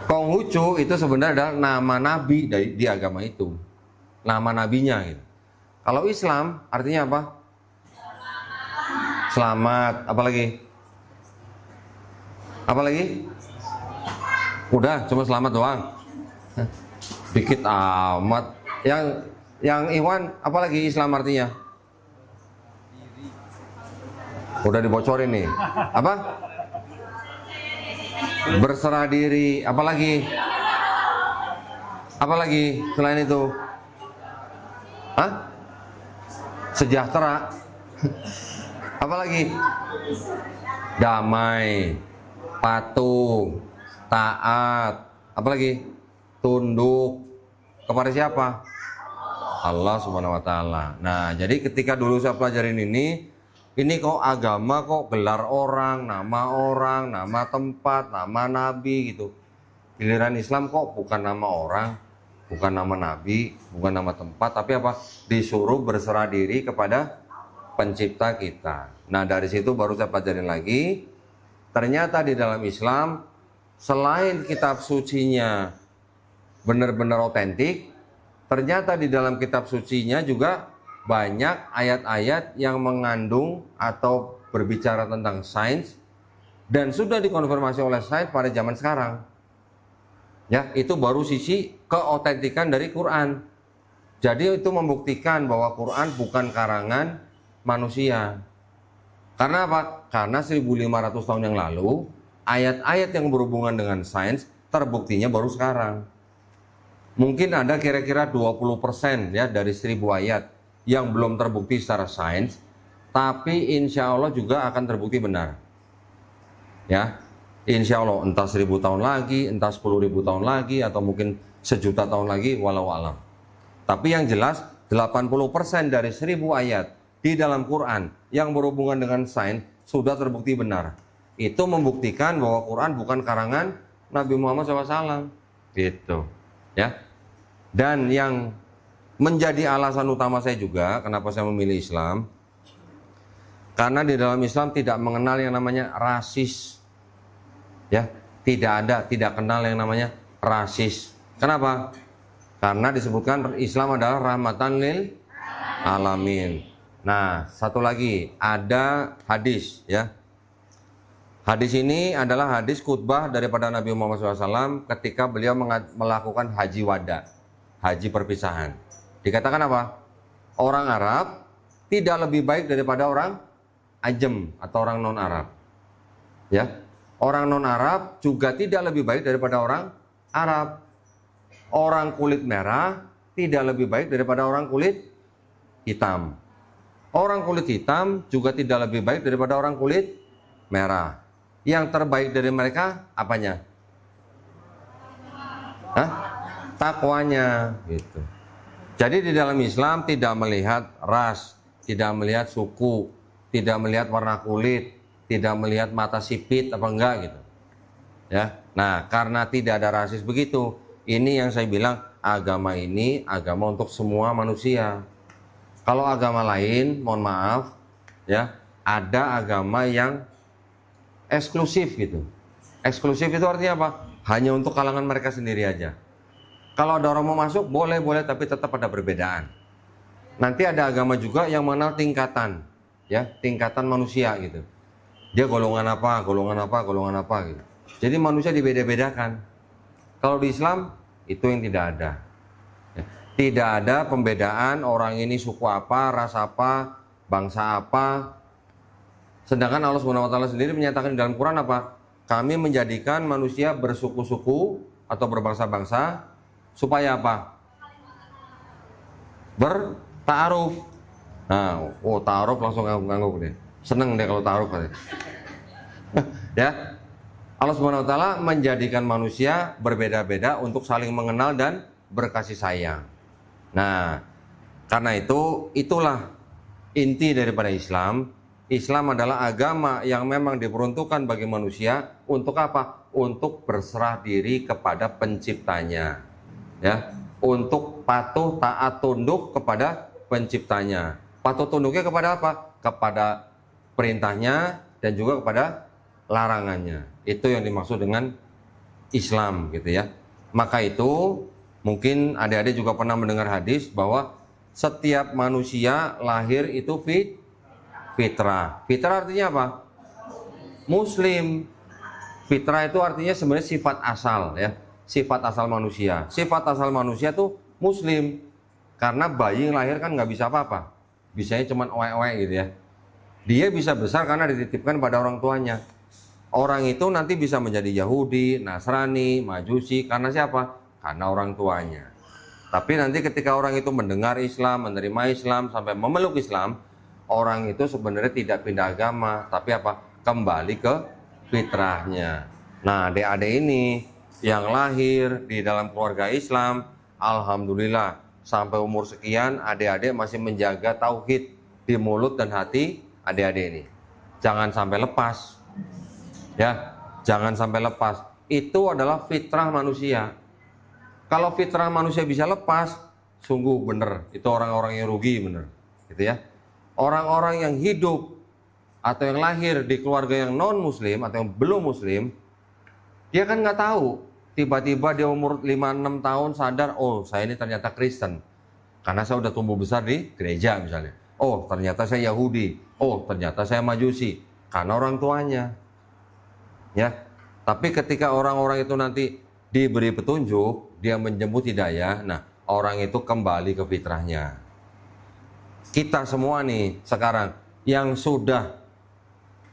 Konghucu itu sebenarnya adalah nama nabi di agama itu. Nama nabinya gitu. Kalau Islam artinya apa? Selamat. Apalagi? Apalagi? Udah, cuma selamat doang. Dikit amat. Yang Iwan, apalagi Islam artinya? Udah dibocorin nih. Apa? Berserah diri. Apalagi? Apalagi selain itu? Hah? Sejahtera. Apalagi? Damai, patuh, taat. Apalagi? Tunduk kepada siapa? Allah Subhanahu wa taala. Nah, jadi ketika dulu saya pelajarin ini kok agama kok gelar orang, nama tempat, nama nabi gitu. Giliran Islam kok bukan nama orang, bukan nama nabi, bukan nama tempat, tapi apa? Disuruh berserah diri kepada pencipta kita. Nah, dari situ baru saya pelajarin lagi. Ternyata di dalam Islam selain kitab sucinya benar-benar otentik, ternyata di dalam kitab sucinya juga banyak ayat-ayat yang mengandung atau berbicara tentang sains dan sudah dikonfirmasi oleh sains pada zaman sekarang. Ya, itu baru sisi keotentikan dari Quran. Jadi itu membuktikan bahwa Quran bukan karangan manusia. Karena apa? Karena 1500 tahun yang lalu ayat-ayat yang berhubungan dengan sains terbuktinya baru sekarang. Mungkin ada kira-kira 20% ya dari 1000 ayat yang belum terbukti secara sains, tapi insya Allah juga akan terbukti benar. Ya, insya Allah entah 1000 tahun lagi, entah 10.000 tahun lagi, atau mungkin 1.000.000 tahun lagi, walau alam. Tapi yang jelas 80% dari 1000 ayat di dalam Quran yang berhubungan dengan sains sudah terbukti benar. Itu membuktikan bahwa Quran bukan karangan Nabi Muhammad SAW. Gitu. Ya, dan yang menjadi alasan utama saya juga kenapa saya memilih Islam, karena di dalam Islam tidak mengenal yang namanya rasis. Ya, tidak kenal yang namanya rasis. Kenapa? Karena disebutkan Islam adalah rahmatan lil alamin. Nah, satu lagi ada hadis ya. Hadis ini adalah hadis khutbah daripada Nabi Muhammad SAW ketika beliau melakukan haji wada, haji perpisahan. Dikatakan apa? Orang Arab tidak lebih baik daripada orang Ajem atau orang non-Arab. Ya, orang non-Arab juga tidak lebih baik daripada orang Arab. Orang kulit merah tidak lebih baik daripada orang kulit hitam. Orang kulit hitam juga tidak lebih baik daripada orang kulit merah. Yang terbaik dari mereka apanya? Hah? Takwanya gitu. Jadi di dalam Islam tidak melihat ras, tidak melihat suku, tidak melihat warna kulit, tidak melihat mata sipit apa enggak gitu. Ya. Nah, karena tidak ada rasis begitu, ini yang saya bilang agama ini agama untuk semua manusia. Kalau agama lain, mohon maaf, ya, ada agama yang eksklusif gitu. Eksklusif itu artinya apa? Hanya untuk kalangan mereka sendiri aja. Kalau ada orang mau masuk, boleh, tapi tetap ada perbedaan. Nanti ada agama juga yang mengenal tingkatan, ya, tingkatan manusia gitu. Dia golongan apa gitu. Jadi manusia dibeda-bedakan. Kalau di Islam itu yang tidak ada. Ya, tidak ada pembedaan orang ini suku apa, ras apa, bangsa apa. Sedangkan Allah Subhanahu wa taala sendiri menyatakan di dalam Quran apa? Kami menjadikan manusia bersuku-suku atau berbangsa-bangsa supaya apa? Bertaaruf. Nah, ta'aruf langsung ngangguk deh. Seneng deh kalau ta'aruf katanya. Ya. Allah Subhanahu wa taala menjadikan manusia berbeda-beda untuk saling mengenal dan berkasih sayang. Nah, karena itulah inti daripada Islam. Islam adalah agama yang memang diperuntukkan bagi manusia untuk apa? Untuk berserah diri kepada penciptanya. Ya, untuk patuh taat tunduk kepada penciptanya. Patuh tunduknya kepada apa? Kepada perintahnya dan juga kepada larangannya. Itu yang dimaksud dengan Islam gitu ya. Maka itu mungkin adik-adik juga pernah mendengar hadis bahwa setiap manusia lahir itu fitrah. Fitrah artinya apa? Muslim. Fitrah itu artinya sebenarnya sifat asal ya. Sifat asal manusia. Sifat asal manusia tuh Muslim. Karena bayi yang lahir kan nggak bisa apa-apa. Bisanya cuma oek-oek gitu ya. Dia bisa besar karena dititipkan pada orang tuanya. Orang itu nanti bisa menjadi Yahudi, Nasrani, Majusi karena siapa? Karena orang tuanya. Tapi nanti ketika orang itu mendengar Islam, menerima Islam, sampai memeluk Islam, orang itu sebenarnya tidak pindah agama, tapi apa? Kembali ke fitrahnya. Nah, adik-adik ini yang lahir di dalam keluarga Islam, alhamdulillah sampai umur sekian adik-adik masih menjaga tauhid di mulut dan hati adik-adik ini. Jangan sampai lepas. Ya, jangan sampai lepas. Itu adalah fitrah manusia. Kalau fitrah manusia bisa lepas, sungguh benar. Itu orang-orang yang rugi benar. Gitu ya. Orang-orang yang hidup atau yang lahir di keluarga yang non muslim atau yang belum muslim, dia kan nggak tahu. Tiba-tiba dia umur 5-6 tahun sadar, oh saya ini ternyata Kristen. Karena saya udah tumbuh besar di gereja misalnya. Oh ternyata saya Yahudi. Oh ternyata saya Majusi. Karena orang tuanya. Ya, tapi ketika orang-orang itu nanti diberi petunjuk, dia menjemput hidayah, nah orang itu kembali ke fitrahnya. Kita semua nih sekarang yang sudah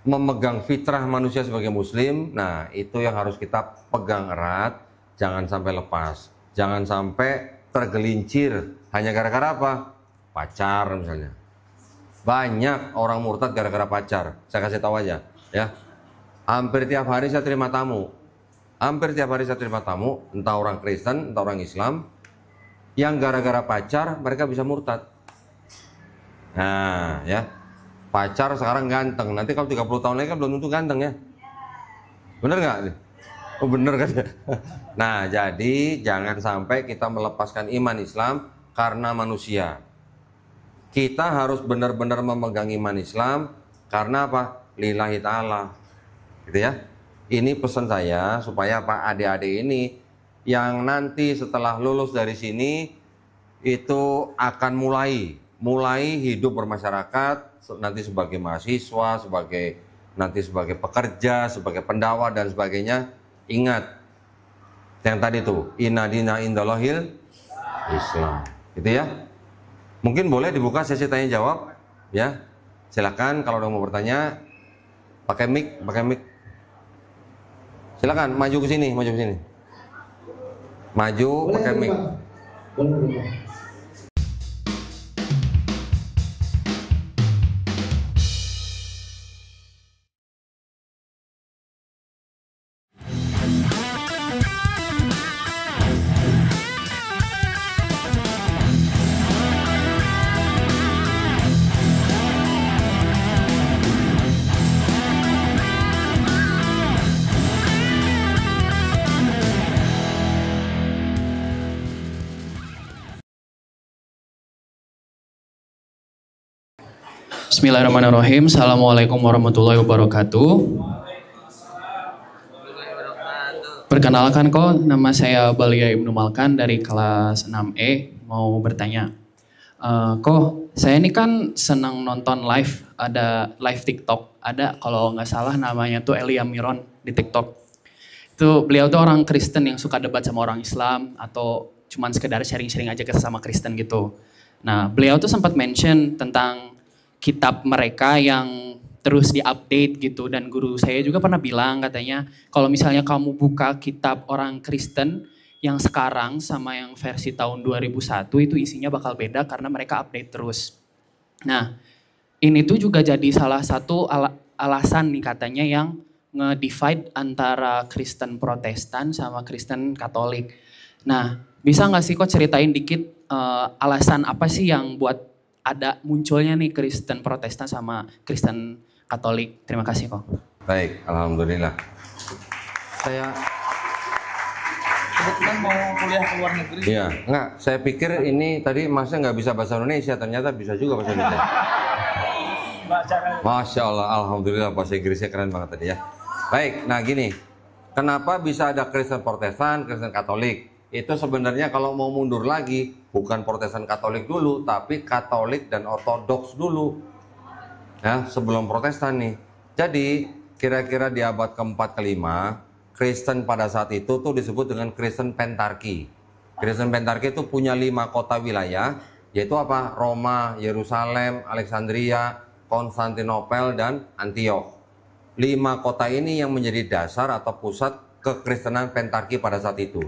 memegang fitrah manusia sebagai muslim, nah itu yang harus kita pegang erat, jangan sampai lepas, jangan sampai tergelincir hanya gara-gara apa? Pacar misalnya. Banyak orang murtad gara-gara pacar. Saya kasih tahu aja, ya. Hampir tiap hari saya terima tamu. Hampir tiap hari saya terima tamu, entah orang Kristen, entah orang Islam, yang gara-gara pacar mereka bisa murtad. Nah, ya. Pacar sekarang ganteng, nanti kalau 30 tahun lagi kan belum tentu ganteng ya. Bener nggak? Oh bener kan? Nah, jadi jangan sampai kita melepaskan iman Islam karena manusia. Kita harus benar-benar memegang iman Islam karena apa? Lillahi ta'ala. Gitu ya. Ini pesan saya supaya Pak adik-adik ini yang nanti setelah lulus dari sini itu akan mulai hidup bermasyarakat, nanti sebagai mahasiswa, nanti sebagai pekerja, sebagai pendakwah dan sebagainya. Ingat yang tadi tuh, inna dina indallahil Islam. Gitu ya. Mungkin boleh dibuka sesi tanya jawab ya. Silakan kalau ada mau bertanya pakai mic. Silakan maju ke sini. Maju pakai mic. Boleh. Bismillahirrahmanirrahim. Assalamualaikum warahmatullahi wabarakatuh. Perkenalkan kok, nama saya Balia Ibnu Malkan dari kelas 6E, mau bertanya. Kok, saya ini kan senang nonton live, ada live TikTok, ada kalau nggak salah namanya tuh Elia Miron di TikTok. Itu beliau tuh orang Kristen yang suka debat sama orang Islam atau cuman sekedar sharing-sharing aja ke sesama Kristen gitu. Nah, beliau tuh sempat mention tentang kitab mereka yang terus diupdate gitu. Dan guru saya juga pernah bilang katanya kalau misalnya kamu buka kitab orang Kristen yang sekarang sama yang versi tahun 2001 itu isinya bakal beda karena mereka update terus. Nah, ini tuh juga jadi salah satu alasan nih katanya yang nge-divide antara Kristen Protestan sama Kristen Katolik. Nah, bisa nggak sih kok ceritain dikit alasan apa sih yang buat ada munculnya nih Kristen Protestan sama Kristen Katolik? Terima kasih kok. Baik, alhamdulillah. Saya kebetulan mau kuliah ke luar negeri. Iya, enggak. Saya pikir ini tadi masnya nggak bisa bahasa Indonesia, ternyata bisa juga bahasa Indonesia. Masya Allah, alhamdulillah bahasa Inggrisnya keren banget tadi ya. Baik, nah gini, kenapa bisa ada Kristen Protestan, Kristen Katolik? Itu sebenarnya kalau mau mundur lagi, bukan Protestan Katolik dulu, tapi Katolik dan Ortodoks dulu. Ya, sebelum Protestan nih. Jadi, kira-kira di abad keempat kelima, Kristen pada saat itu tuh disebut dengan Kristen Pentarki. Kristen Pentarki itu punya 5 kota wilayah, yaitu apa? Roma, Yerusalem, Alexandria, Konstantinopel, dan Antiok. 5 kota ini yang menjadi dasar atau pusat kekristenan Pentarki pada saat itu.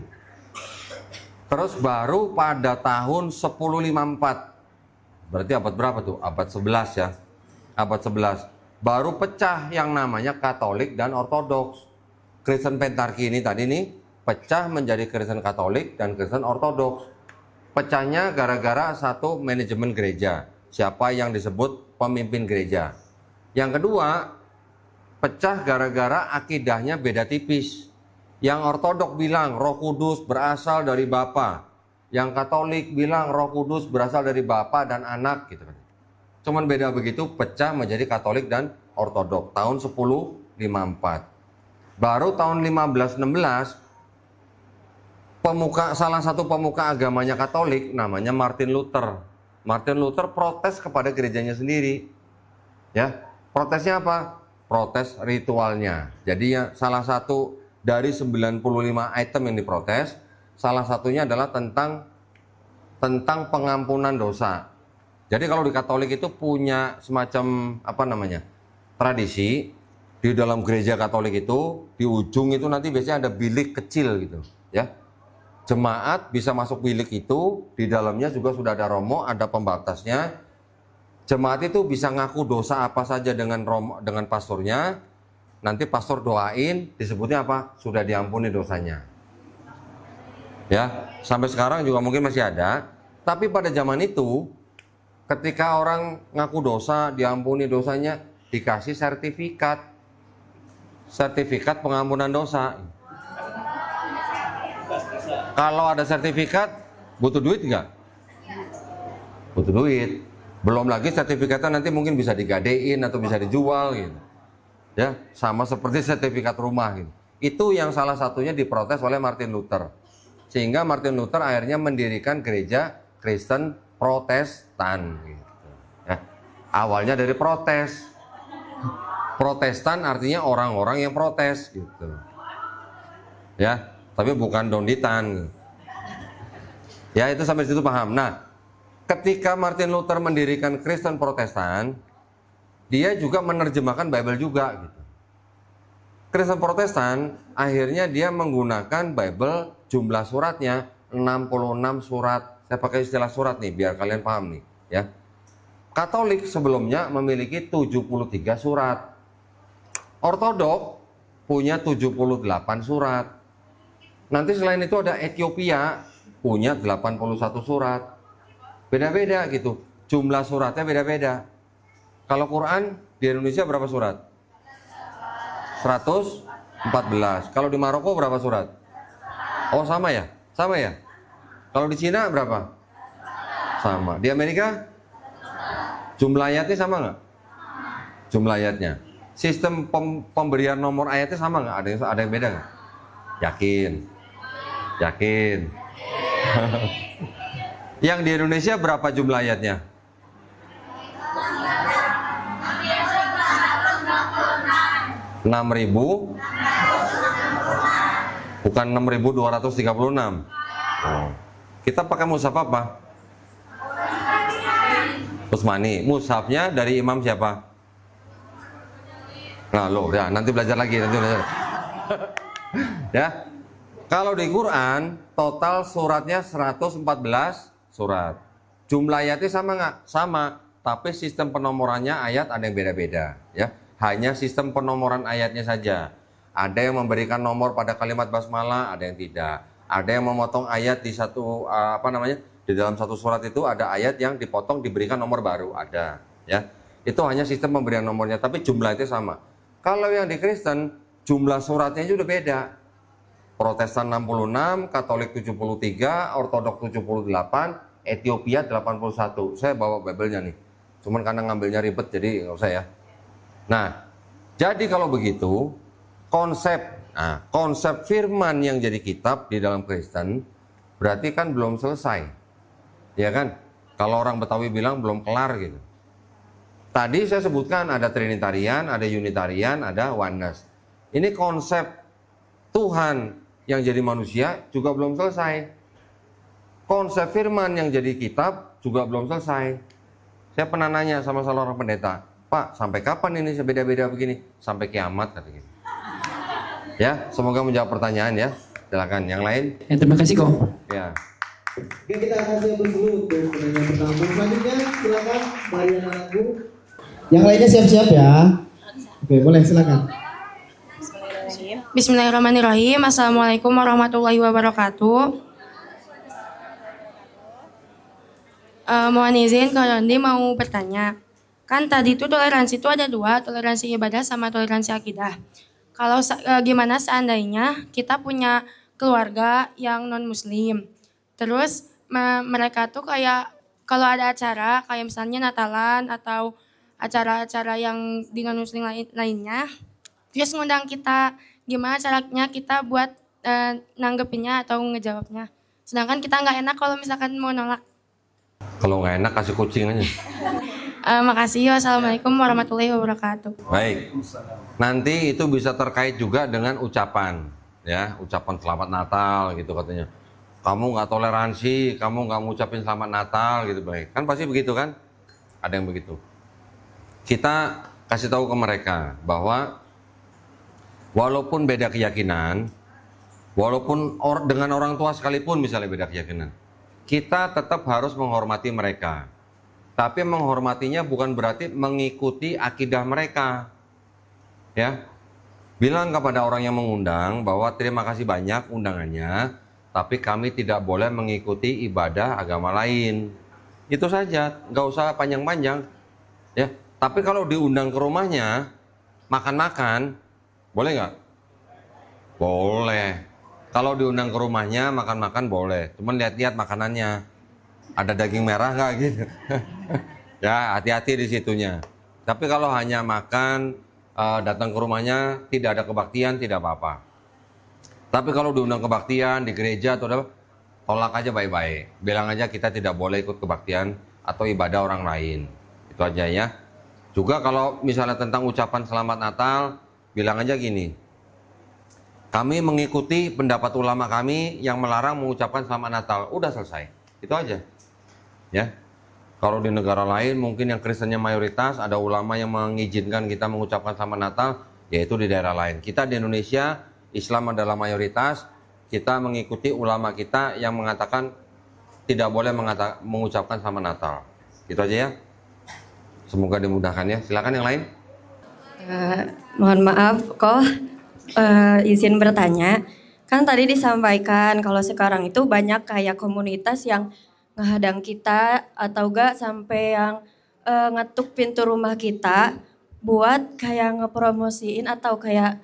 Terus baru pada tahun 1054, berarti abad berapa tuh? Abad 11 ya. Abad 11. Baru pecah yang namanya Katolik dan Ortodoks. Kristen Pentarki ini tadi nih pecah menjadi Kristen Katolik dan Kristen Ortodoks. Pecahnya gara-gara satu manajemen gereja. Siapa yang disebut pemimpin gereja. Yang kedua, pecah gara-gara akidahnya beda tipis. Yang Ortodoks bilang Roh Kudus berasal dari Bapa. Yang Katolik bilang Roh Kudus berasal dari Bapa dan Anak gitu. Cuman beda begitu, pecah menjadi Katolik dan Ortodoks tahun 1054. Baru tahun 1516 salah satu pemuka agamanya Katolik namanya Martin Luther. Martin Luther protes kepada gerejanya sendiri. Ya, protesnya apa? Protes ritualnya. Jadi ya, salah satu dari 95 item yang diprotes, salah satunya adalah tentang pengampunan dosa. Jadi kalau di Katolik itu punya semacam tradisi di dalam gereja Katolik itu di ujung itu nanti biasanya ada bilik kecil gitu, ya. Jemaat bisa masuk bilik itu, di dalamnya juga sudah ada romo, ada pembaptasnya. Jemaat itu bisa ngaku dosa apa saja dengan pastornya. Nanti pastor doain, disebutnya apa? Sudah diampuni dosanya. Ya, sampai sekarang juga mungkin masih ada. Tapi pada zaman itu, ketika orang ngaku dosa, diampuni dosanya, dikasih sertifikat pengampunan dosa. Kalau ada sertifikat, butuh duit nggak? Butuh duit. Belum lagi sertifikatnya nanti mungkin bisa digadein atau bisa dijual gitu. Ya, sama seperti sertifikat rumah gitu. Itu yang salah satunya diprotes oleh Martin Luther. Sehingga Martin Luther akhirnya mendirikan gereja Kristen Protestan gitu. Ya. Awalnya dari protes. Protestan artinya orang-orang yang protes gitu. Ya, tapi bukan donditan. Ya, itu sampai situ paham. Nah, ketika Martin Luther mendirikan Kristen Protestan, dia juga menerjemahkan Bible juga gitu. Kristen Protestan akhirnya dia menggunakan Bible, jumlah suratnya 66 surat. Saya pakai istilah surat nih biar kalian paham nih, ya. Katolik sebelumnya memiliki 73 surat. Ortodoks punya 78 surat. Nanti selain itu ada Ethiopia punya 81 surat. Beda-beda gitu. Jumlah suratnya beda-beda. Kalau Quran di Indonesia berapa surat? 114. Kalau di Maroko berapa surat? Oh, sama ya? Sama ya? Kalau di Cina berapa? Sama. Di Amerika? Jumlah ayatnya sama nggak? Jumlah ayatnya. Sistem pemberian nomor ayatnya sama nggak? Ada yang beda nggak? Yakin? Yakin? Yang di Indonesia berapa jumlah ayatnya? 6.000? Bukan 6.236. Oh. Kita pakai mushaf apa? Utsmani. Mushafnya dari imam siapa? Nah loh, ya nanti belajar lagi, nanti belajar. Ya, kalau di Quran total suratnya 114 surat. Jumlah ayatnya sama nggak? Sama, tapi sistem penomorannya ayat ada yang beda-beda. Ya, hanya sistem penomoran ayatnya saja. Ada yang memberikan nomor pada kalimat basmalah, ada yang tidak. Ada yang memotong ayat di satu di dalam satu surat itu ada ayat yang dipotong diberikan nomor baru, ada. Ya, itu hanya sistem pemberian nomornya, tapi jumlahnya sama. Kalau yang di Kristen jumlah suratnya juga beda. Protestan 66, Katolik 73, Ortodok 78, Ethiopia 81. Saya bawa Bible-nya nih. Cuman karena ngambilnya ribet jadi nggak usah ya. Nah, jadi kalau begitu konsep firman yang jadi kitab di dalam Kristen berarti kan belum selesai. Ya kan? Kalau orang Betawi bilang belum kelar gitu. Tadi saya sebutkan ada Trinitarian, ada Unitarian, ada Oneness. Ini konsep Tuhan yang jadi manusia juga belum selesai. Konsep firman yang jadi kitab juga belum selesai. Saya pernah nanya sama salah orang pendeta, Pak, sampai kapan ini beda-beda begini? Sampai kiamat kata gitu. Ya, semoga menjawab pertanyaan ya. Silakan yang lain. Ya, terima kasih kok. Ya. Oke, kita akan siap dulu untuk penanya pertama. Selanjutnya silakan Mariana Anakku. Yang lainnya siap-siap ya. Oke, boleh silakan. Bismillahirrahmanirrahim. Assalamualaikum warahmatullahi wabarakatuh. Mohon izin kalau Andi mau bertanya. Kan tadi itu toleransi itu ada dua, toleransi ibadah sama toleransi akidah. Kalau gimana seandainya kita punya keluarga yang non muslim. Terus mereka tuh kayak kalau ada acara kayak misalnya Natalan atau acara-acara yang di non muslim lainnya, terus ngundang kita, gimana caranya kita buat nanggepinnya atau ngejawabnya. Sedangkan kita nggak enak kalau misalkan mau nolak. Kalau nggak enak kasih kucing aja. Makasih. Wassalamualaikum warahmatullahi wabarakatuh. Baik. Nanti itu bisa terkait juga dengan ucapan, ya, ucapan selamat Natal gitu katanya. Kamu nggak toleransi, kamu nggak ngucapin selamat Natal gitu, baik. Kan pasti begitu kan? Ada yang begitu. Kita kasih tahu ke mereka bahwa walaupun beda keyakinan, walaupun dengan orang tua sekalipun misalnya beda keyakinan, kita tetap harus menghormati mereka. Tapi menghormatinya bukan berarti mengikuti akidah mereka. Ya. Bilang kepada orang yang mengundang bahwa terima kasih banyak undangannya, tapi kami tidak boleh mengikuti ibadah agama lain. Itu saja, nggak usah panjang-panjang. Ya. Tapi kalau diundang ke rumahnya, makan-makan, boleh nggak? Boleh. Kalau diundang ke rumahnya, makan-makan boleh. Cuman lihat-lihat makanannya. Ada daging merah nggak gitu? Ya, hati-hati di situnya. Tapi kalau hanya makan, datang ke rumahnya, tidak ada kebaktian, tidak apa-apa. Tapi kalau diundang kebaktian di gereja atau apa, tolak aja baik-baik. Bilang aja kita tidak boleh ikut kebaktian atau ibadah orang lain. Itu aja ya. Juga kalau misalnya tentang ucapan selamat Natal, bilang aja gini. Kami mengikuti pendapat ulama kami yang melarang mengucapkan selamat Natal. Udah selesai. Itu aja. Ya. Kalau di negara lain mungkin yang Kristennya mayoritas, ada ulama yang mengizinkan kita mengucapkan selamat Natal, yaitu di daerah lain. Kita di Indonesia, Islam adalah mayoritas, kita mengikuti ulama kita yang mengatakan tidak boleh mengucapkan selamat Natal. Itu aja ya. Semoga dimudahkan ya. Silakan yang lain. Mohon maaf kok izin bertanya. Kan tadi disampaikan kalau sekarang itu banyak kayak komunitas yang ngehadang kita atau enggak sampai yang ngetuk pintu rumah kita buat kayak ngepromosiin atau kayak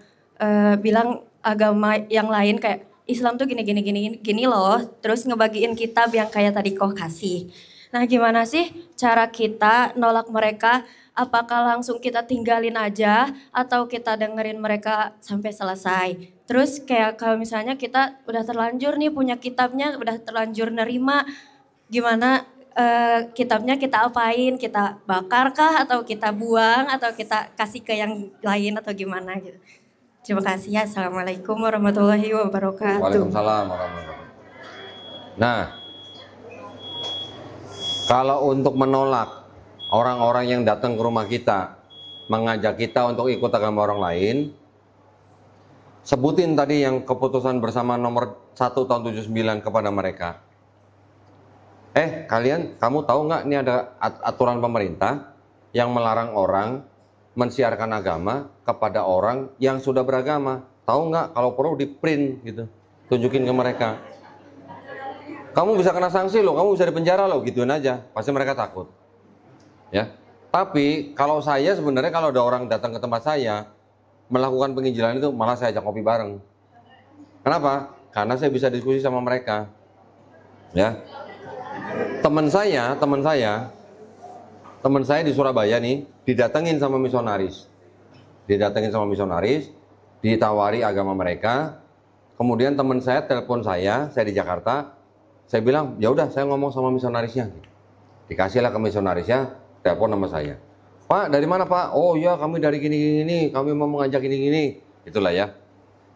bilang agama yang lain kayak Islam tuh gini loh, terus ngebagiin kitab yang kayak tadi kok kasih. Nah, gimana sih cara kita nolak mereka? Apakah langsung kita tinggalin aja atau kita dengerin mereka sampai selesai? Terus kayak kalau misalnya kita udah terlanjur nih punya kitabnya, udah terlanjur nerima, gimana kitabnya kita apain? Kita bakar kah atau kita buang atau kita kasih ke yang lain atau gimana gitu? Terima kasih ya. Assalamualaikum warahmatullahi wabarakatuh. Waalaikumsalam warahmatullahi wabarakatuh. Nah, kalau untuk menolak orang-orang yang datang ke rumah kita mengajak kita untuk ikut agama orang lain, sebutin tadi yang keputusan bersama nomor 1 tahun 79 kepada mereka. Kamu tahu nggak, ini ada aturan pemerintah yang melarang orang mensiarkan agama kepada orang yang sudah beragama. Tahu nggak, kalau perlu di print gitu, tunjukin ke mereka. Kamu bisa kena sanksi loh, kamu bisa dipenjara loh, gituin aja. Pasti mereka takut. Ya. Tapi kalau saya sebenarnya kalau ada orang datang ke tempat saya melakukan penginjilan itu, malah saya ajak kopi bareng. Kenapa? Karena saya bisa diskusi sama mereka. Ya. Teman saya di Surabaya nih didatengin sama misionaris. Ditawari agama mereka. Kemudian teman saya telepon saya di Jakarta. Saya bilang, ya udah saya ngomong sama misionarisnya. Dikasihlah ke misionarisnya, telepon nama saya. Pak, dari mana Pak? Oh ya, kami dari gini-gini, kami mau mengajak gini-gini. Itulah ya.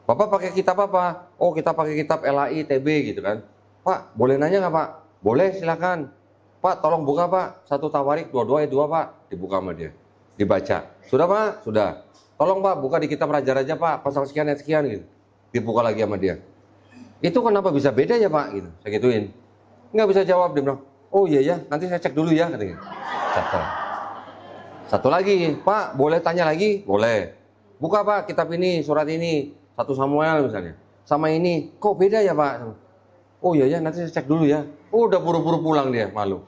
Bapak pakai kitab apa? Oh, kita pakai kitab LAI TB gitu kan. Pak, boleh nanya nggak Pak? Boleh, silakan. Pak, tolong buka Pak. 1 Tawarik 22 ayat 2 Pak. Dibuka sama dia. Dibaca. Sudah Pak? Sudah. Tolong Pak, buka di kitab Raja-Raja Pak. Pasal sekian ayat sekian gitu. Dibuka lagi sama dia. Itu kenapa bisa beda ya Pak? Gitu. Saya gituin. Nggak bisa jawab. Dia bilang, oh iya ya, nanti saya cek dulu ya. Katanya. Satu lagi, Pak, boleh tanya lagi? Boleh. Buka Pak, kitab ini, surat ini. 1 Samuel misalnya. Sama ini, kok beda ya Pak? Oh iya ya, nanti saya cek dulu ya. Udah buru-buru pulang dia, malu.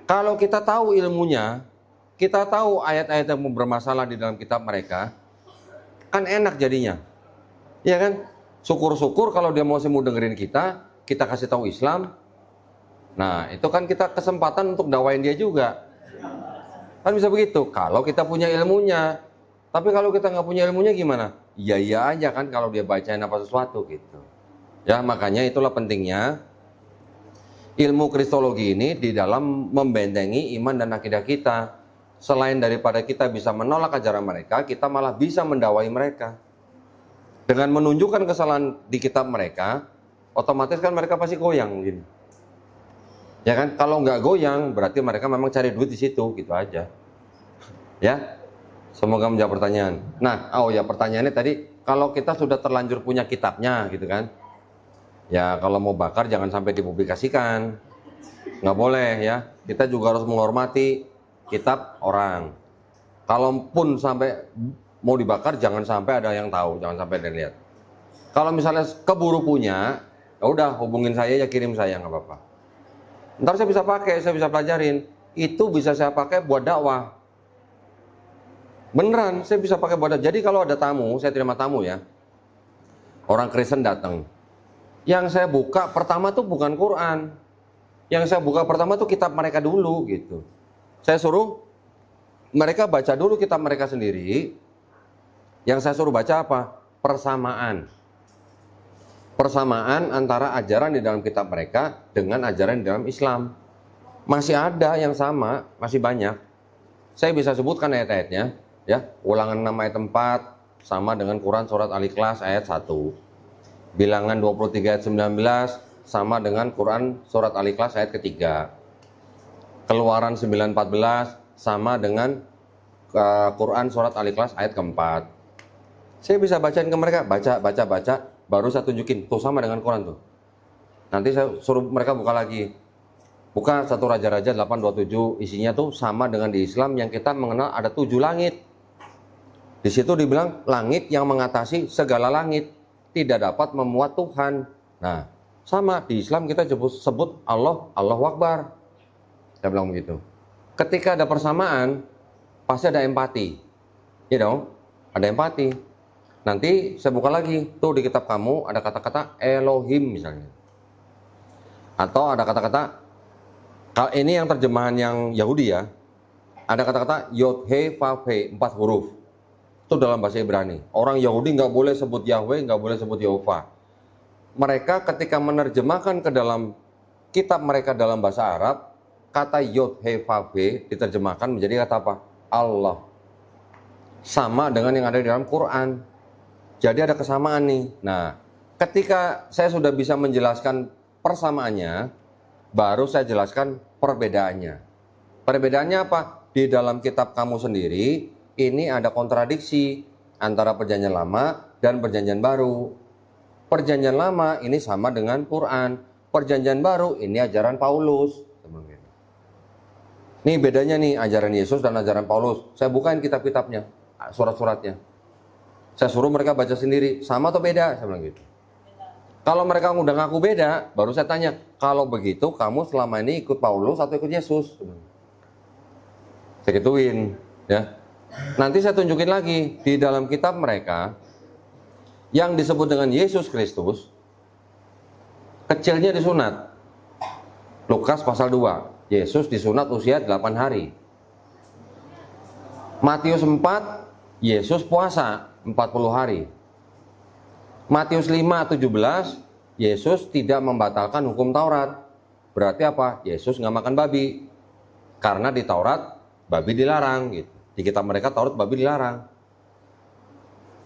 Kalau kita tahu ilmunya, kita tahu ayat-ayat yang bermasalah di dalam kitab mereka, kan enak jadinya. Iya kan? Syukur-syukur kalau dia mau dengerin kita kasih tahu Islam. Nah, itu kan kita kesempatan untuk dakwain dia juga. Kan bisa begitu, kalau kita punya ilmunya. Tapi kalau kita nggak punya ilmunya gimana? Iya aja kan kalau dia bacain apa sesuatu gitu. Ya, makanya itulah pentingnya ilmu kristologi ini di dalam membentengi iman dan akidah kita. Selain daripada kita bisa menolak ajaran mereka, kita malah bisa mendakwai mereka. Dengan menunjukkan kesalahan di kitab mereka, otomatis kan mereka pasti goyang gini. Ya kan? Kalau nggak goyang, berarti mereka memang cari duit di situ, gitu aja. Ya, semoga menjawab pertanyaan. Nah, pertanyaannya tadi, kalau kita sudah terlanjur punya kitabnya, gitu kan? Ya, kalau mau bakar jangan sampai dipublikasikan, nggak boleh ya. Kita juga harus menghormati kitab orang. Kalaupun sampai mau dibakar, jangan sampai ada yang tahu, jangan sampai ada yang lihat. Kalau misalnya keburu punya, ya udah hubungin saya ya, kirim saya, nggak apa-apa. Ntar saya bisa pakai, saya bisa pelajarin. Itu bisa saya pakai buat dakwah. Beneran, saya bisa pakai buat dakwah. Jadi kalau ada tamu, saya terima tamu ya. Orang Kristen datang. Yang saya buka pertama tuh bukan Quran. Yang saya buka pertama tuh kitab mereka dulu gitu. Saya suruh mereka baca dulu kitab mereka sendiri. Yang saya suruh baca apa? Persamaan. Persamaan antara ajaran di dalam kitab mereka dengan ajaran di dalam Islam. Masih ada yang sama, masih banyak. Saya bisa sebutkan ayat-ayatnya, ya. Ulangan 6 ayat 4 sama dengan Quran surat Al-Ikhlas ayat 1. Bilangan 23 ayat 19 sama dengan Quran surat Al-Ikhlas ayat ketiga. Keluaran 9:14 sama dengan Quran surat Al-Ikhlas ayat keempat. Saya bisa bacain ke mereka, baca, baru saya tunjukin, tuh sama dengan Quran tuh. Nanti saya suruh mereka buka lagi. Buka 1 Raja-Raja 8:27, isinya tuh sama dengan di Islam yang kita mengenal ada 7 langit. Di situ dibilang langit yang mengatasi segala langit, tidak dapat memuat Tuhan. Nah, sama di Islam kita sebut Allah, Allahu Akbar. Saya bilang begitu. Ketika ada persamaan, pasti ada empati. Ya dong, ada empati. Nanti saya buka lagi, tuh di kitab kamu ada kata-kata Elohim misalnya. Atau ada kata-kata, ini yang terjemahan yang Yahudi ya, ada kata-kata Yod He Vav He, 4 huruf. Itu dalam bahasa Ibrani. Orang Yahudi nggak boleh sebut Yahweh, nggak boleh sebut Yehova. Mereka ketika menerjemahkan ke dalam kitab mereka dalam bahasa Arab, kata Yod He Vav He diterjemahkan menjadi kata apa? Allah. Sama dengan yang ada di dalam Quran. Jadi ada kesamaan nih. Nah, ketika saya sudah bisa menjelaskan persamaannya, baru saya jelaskan perbedaannya. Perbedaannya apa? Di dalam kitab kamu sendiri, ini ada kontradiksi antara perjanjian lama dan perjanjian baru. Perjanjian lama ini sama dengan Quran, perjanjian baru ini ajaran Paulus. Nih bedanya nih ajaran Yesus dan ajaran Paulus. Saya bukain kitab-kitabnya, surat-suratnya. Saya suruh mereka baca sendiri, sama atau beda? Saya bilang gitu. Kalau mereka udah ngaku beda, baru saya tanya, kalau begitu kamu selama ini ikut Paulus atau ikut Yesus? Saya gituin, ya. Nanti saya tunjukin lagi di dalam kitab mereka yang disebut dengan Yesus Kristus, kecilnya disunat. Lukas pasal 2, Yesus disunat usia 8 hari. Matius 4, Yesus puasa 40 hari. Matius 5:17, Yesus tidak membatalkan hukum Taurat. Berarti apa? Yesus nggak makan babi. Karena di Taurat, babi dilarang. Gitu. Di kitab mereka Taurat babi dilarang.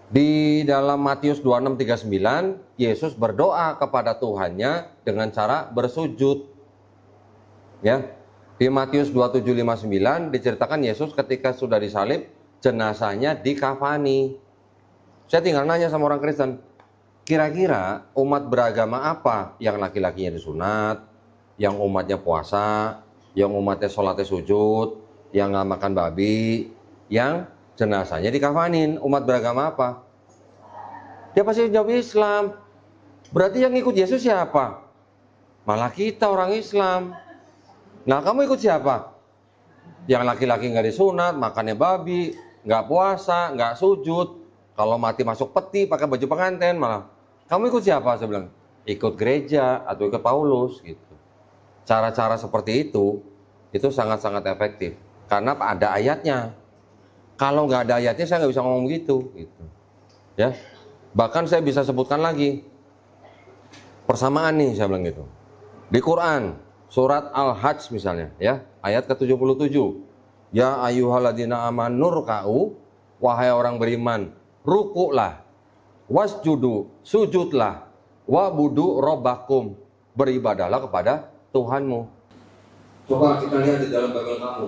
Di dalam Matius 26:39, Yesus berdoa kepada Tuhannya dengan cara bersujud. Ya. Di Matius 27:59 diceritakan Yesus ketika sudah disalib, jenazahnya dikafani. Saya tinggal nanya sama orang Kristen, kira-kira umat beragama apa yang laki-lakinya disunat, yang umatnya puasa, yang umatnya sholatnya sujud, yang nggak makan babi, yang jenazahnya dikafanin, umat beragama apa? Dia pasti jawab Islam. Berarti yang ikut Yesus siapa? Malah kita orang Islam. Nah kamu ikut siapa? Yang laki-laki nggak disunat, makannya babi, nggak puasa, nggak sujud. Kalau mati masuk peti pakai baju pengantin malah. Kamu ikut siapa? Saya bilang, ikut gereja atau ikut Paulus gitu. Cara-cara seperti itu sangat-sangat efektif. Karena ada ayatnya. Kalau nggak ada ayatnya saya nggak bisa ngomong gitu. Ya, bahkan saya bisa sebutkan lagi persamaan nih saya bilang gitu. Di Quran surat Al-Hajj misalnya, ya ayat ke-77. Ya ayyuhalladzina amanur ka'u, wahai orang beriman, rukuklah. Wasjudu, sujudlah, wabudu robbakum, beribadahlah kepada Tuhanmu. Coba kita lihat di dalam Bible kamu,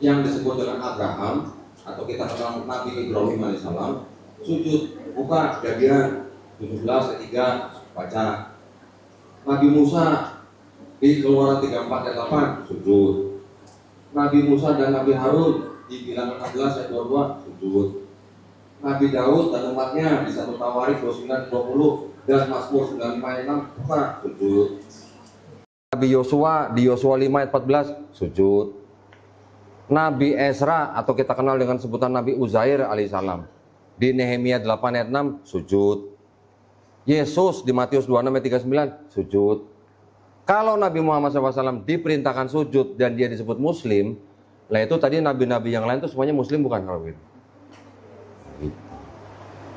yang disebut dengan Abraham atau kita kenal Nabi Ibrahim alaihissalam, sujud, buka Kejadian 17 ayat 3, baca. Nabi Musa di Keluaran 34 ayat 8, sujud. Nabi Musa dan Nabi Harun di Bilangan 16 ayat 22, sujud. Nabi Daud dan umatnya di 1 Tawarik 29:20 dan Mazmur 95 ayat 6, buka, sujud. Nabi Yosua di Yosua 5 ayat 14, sujud. Nabi Ezra atau kita kenal dengan sebutan Nabi Uzair alaihissalam di Nehemia 8 ayat 6, sujud. Yesus di Matius 26 ayat 39, sujud. Kalau Nabi Muhammad SAW diperintahkan sujud dan dia disebut muslim, lah itu tadi nabi-nabi yang lain itu semuanya muslim bukan kalau gitu?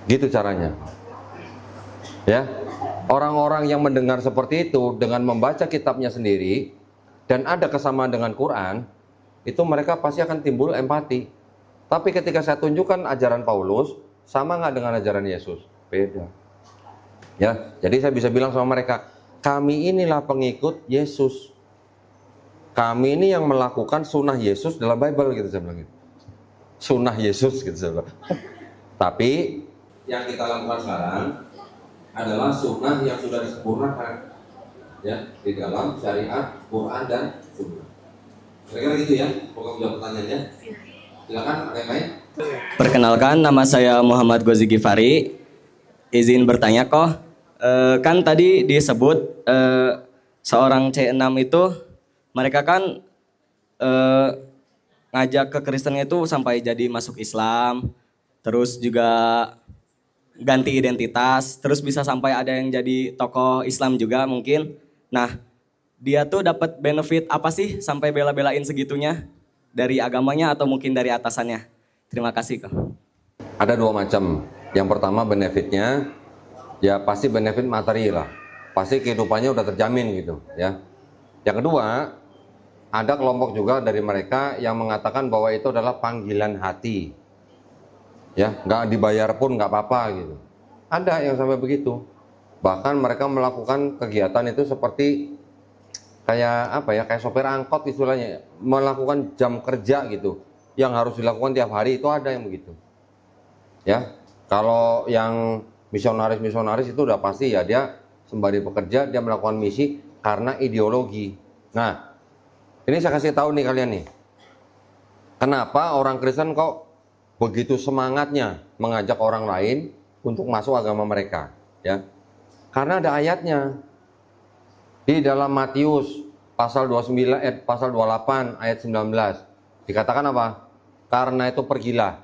Gitu caranya. Ya. Orang-orang yang mendengar seperti itu dengan membaca kitabnya sendiri dan ada kesamaan dengan Quran, itu mereka pasti akan timbul empati. Tapi ketika saya tunjukkan ajaran Paulus, sama nggak dengan ajaran Yesus? Beda. Ya, jadi saya bisa bilang sama mereka, kami inilah pengikut Yesus. Kami ini yang melakukan sunnah Yesus dalam Bible gitu saya bilang gitu. Sunnah Yesus gitu saya bilang. Tapi yang kita lakukan sekarang adalah sunnah yang sudah disempurnakan ya di dalam syariat Quran dan sunnah. Kira-kira gitu ya, pokoknya jawab pertanyaannya. Silakan ada yang lain. Perkenalkan, nama saya Muhammad Gozi Gifari. Izin bertanya kok, kan tadi disebut seorang C6 itu mereka kan ngajak ke Kristen itu sampai jadi masuk Islam, terus juga ganti identitas, terus bisa sampai ada yang jadi tokoh Islam juga mungkin. Nah, dia tuh dapat benefit apa sih sampai bela-belain segitunya dari agamanya atau mungkin dari atasannya? Terima kasih kok. Ada dua macam. Yang pertama benefitnya ya pasti benefit materi lah, pasti kehidupannya udah terjamin gitu ya. Yang kedua, ada kelompok juga dari mereka yang mengatakan bahwa itu adalah panggilan hati. Ya, nggak dibayar pun nggak apa-apa gitu. Ada yang sampai begitu. Bahkan mereka melakukan kegiatan itu seperti kayak apa ya, kayak sopir angkot istilahnya, melakukan jam kerja gitu, yang harus dilakukan tiap hari, itu ada yang begitu. Ya, kalau yang misionaris itu udah pasti ya, dia sembari bekerja dia melakukan misi karena ideologi. Nah, ini saya kasih tahu nih kalian nih, kenapa orang Kristen kok begitu semangatnya mengajak orang lain untuk masuk agama mereka, ya? Karena ada ayatnya di dalam Matius pasal 29 pasal 28 ayat 19 dikatakan apa? Karena itu pergilah,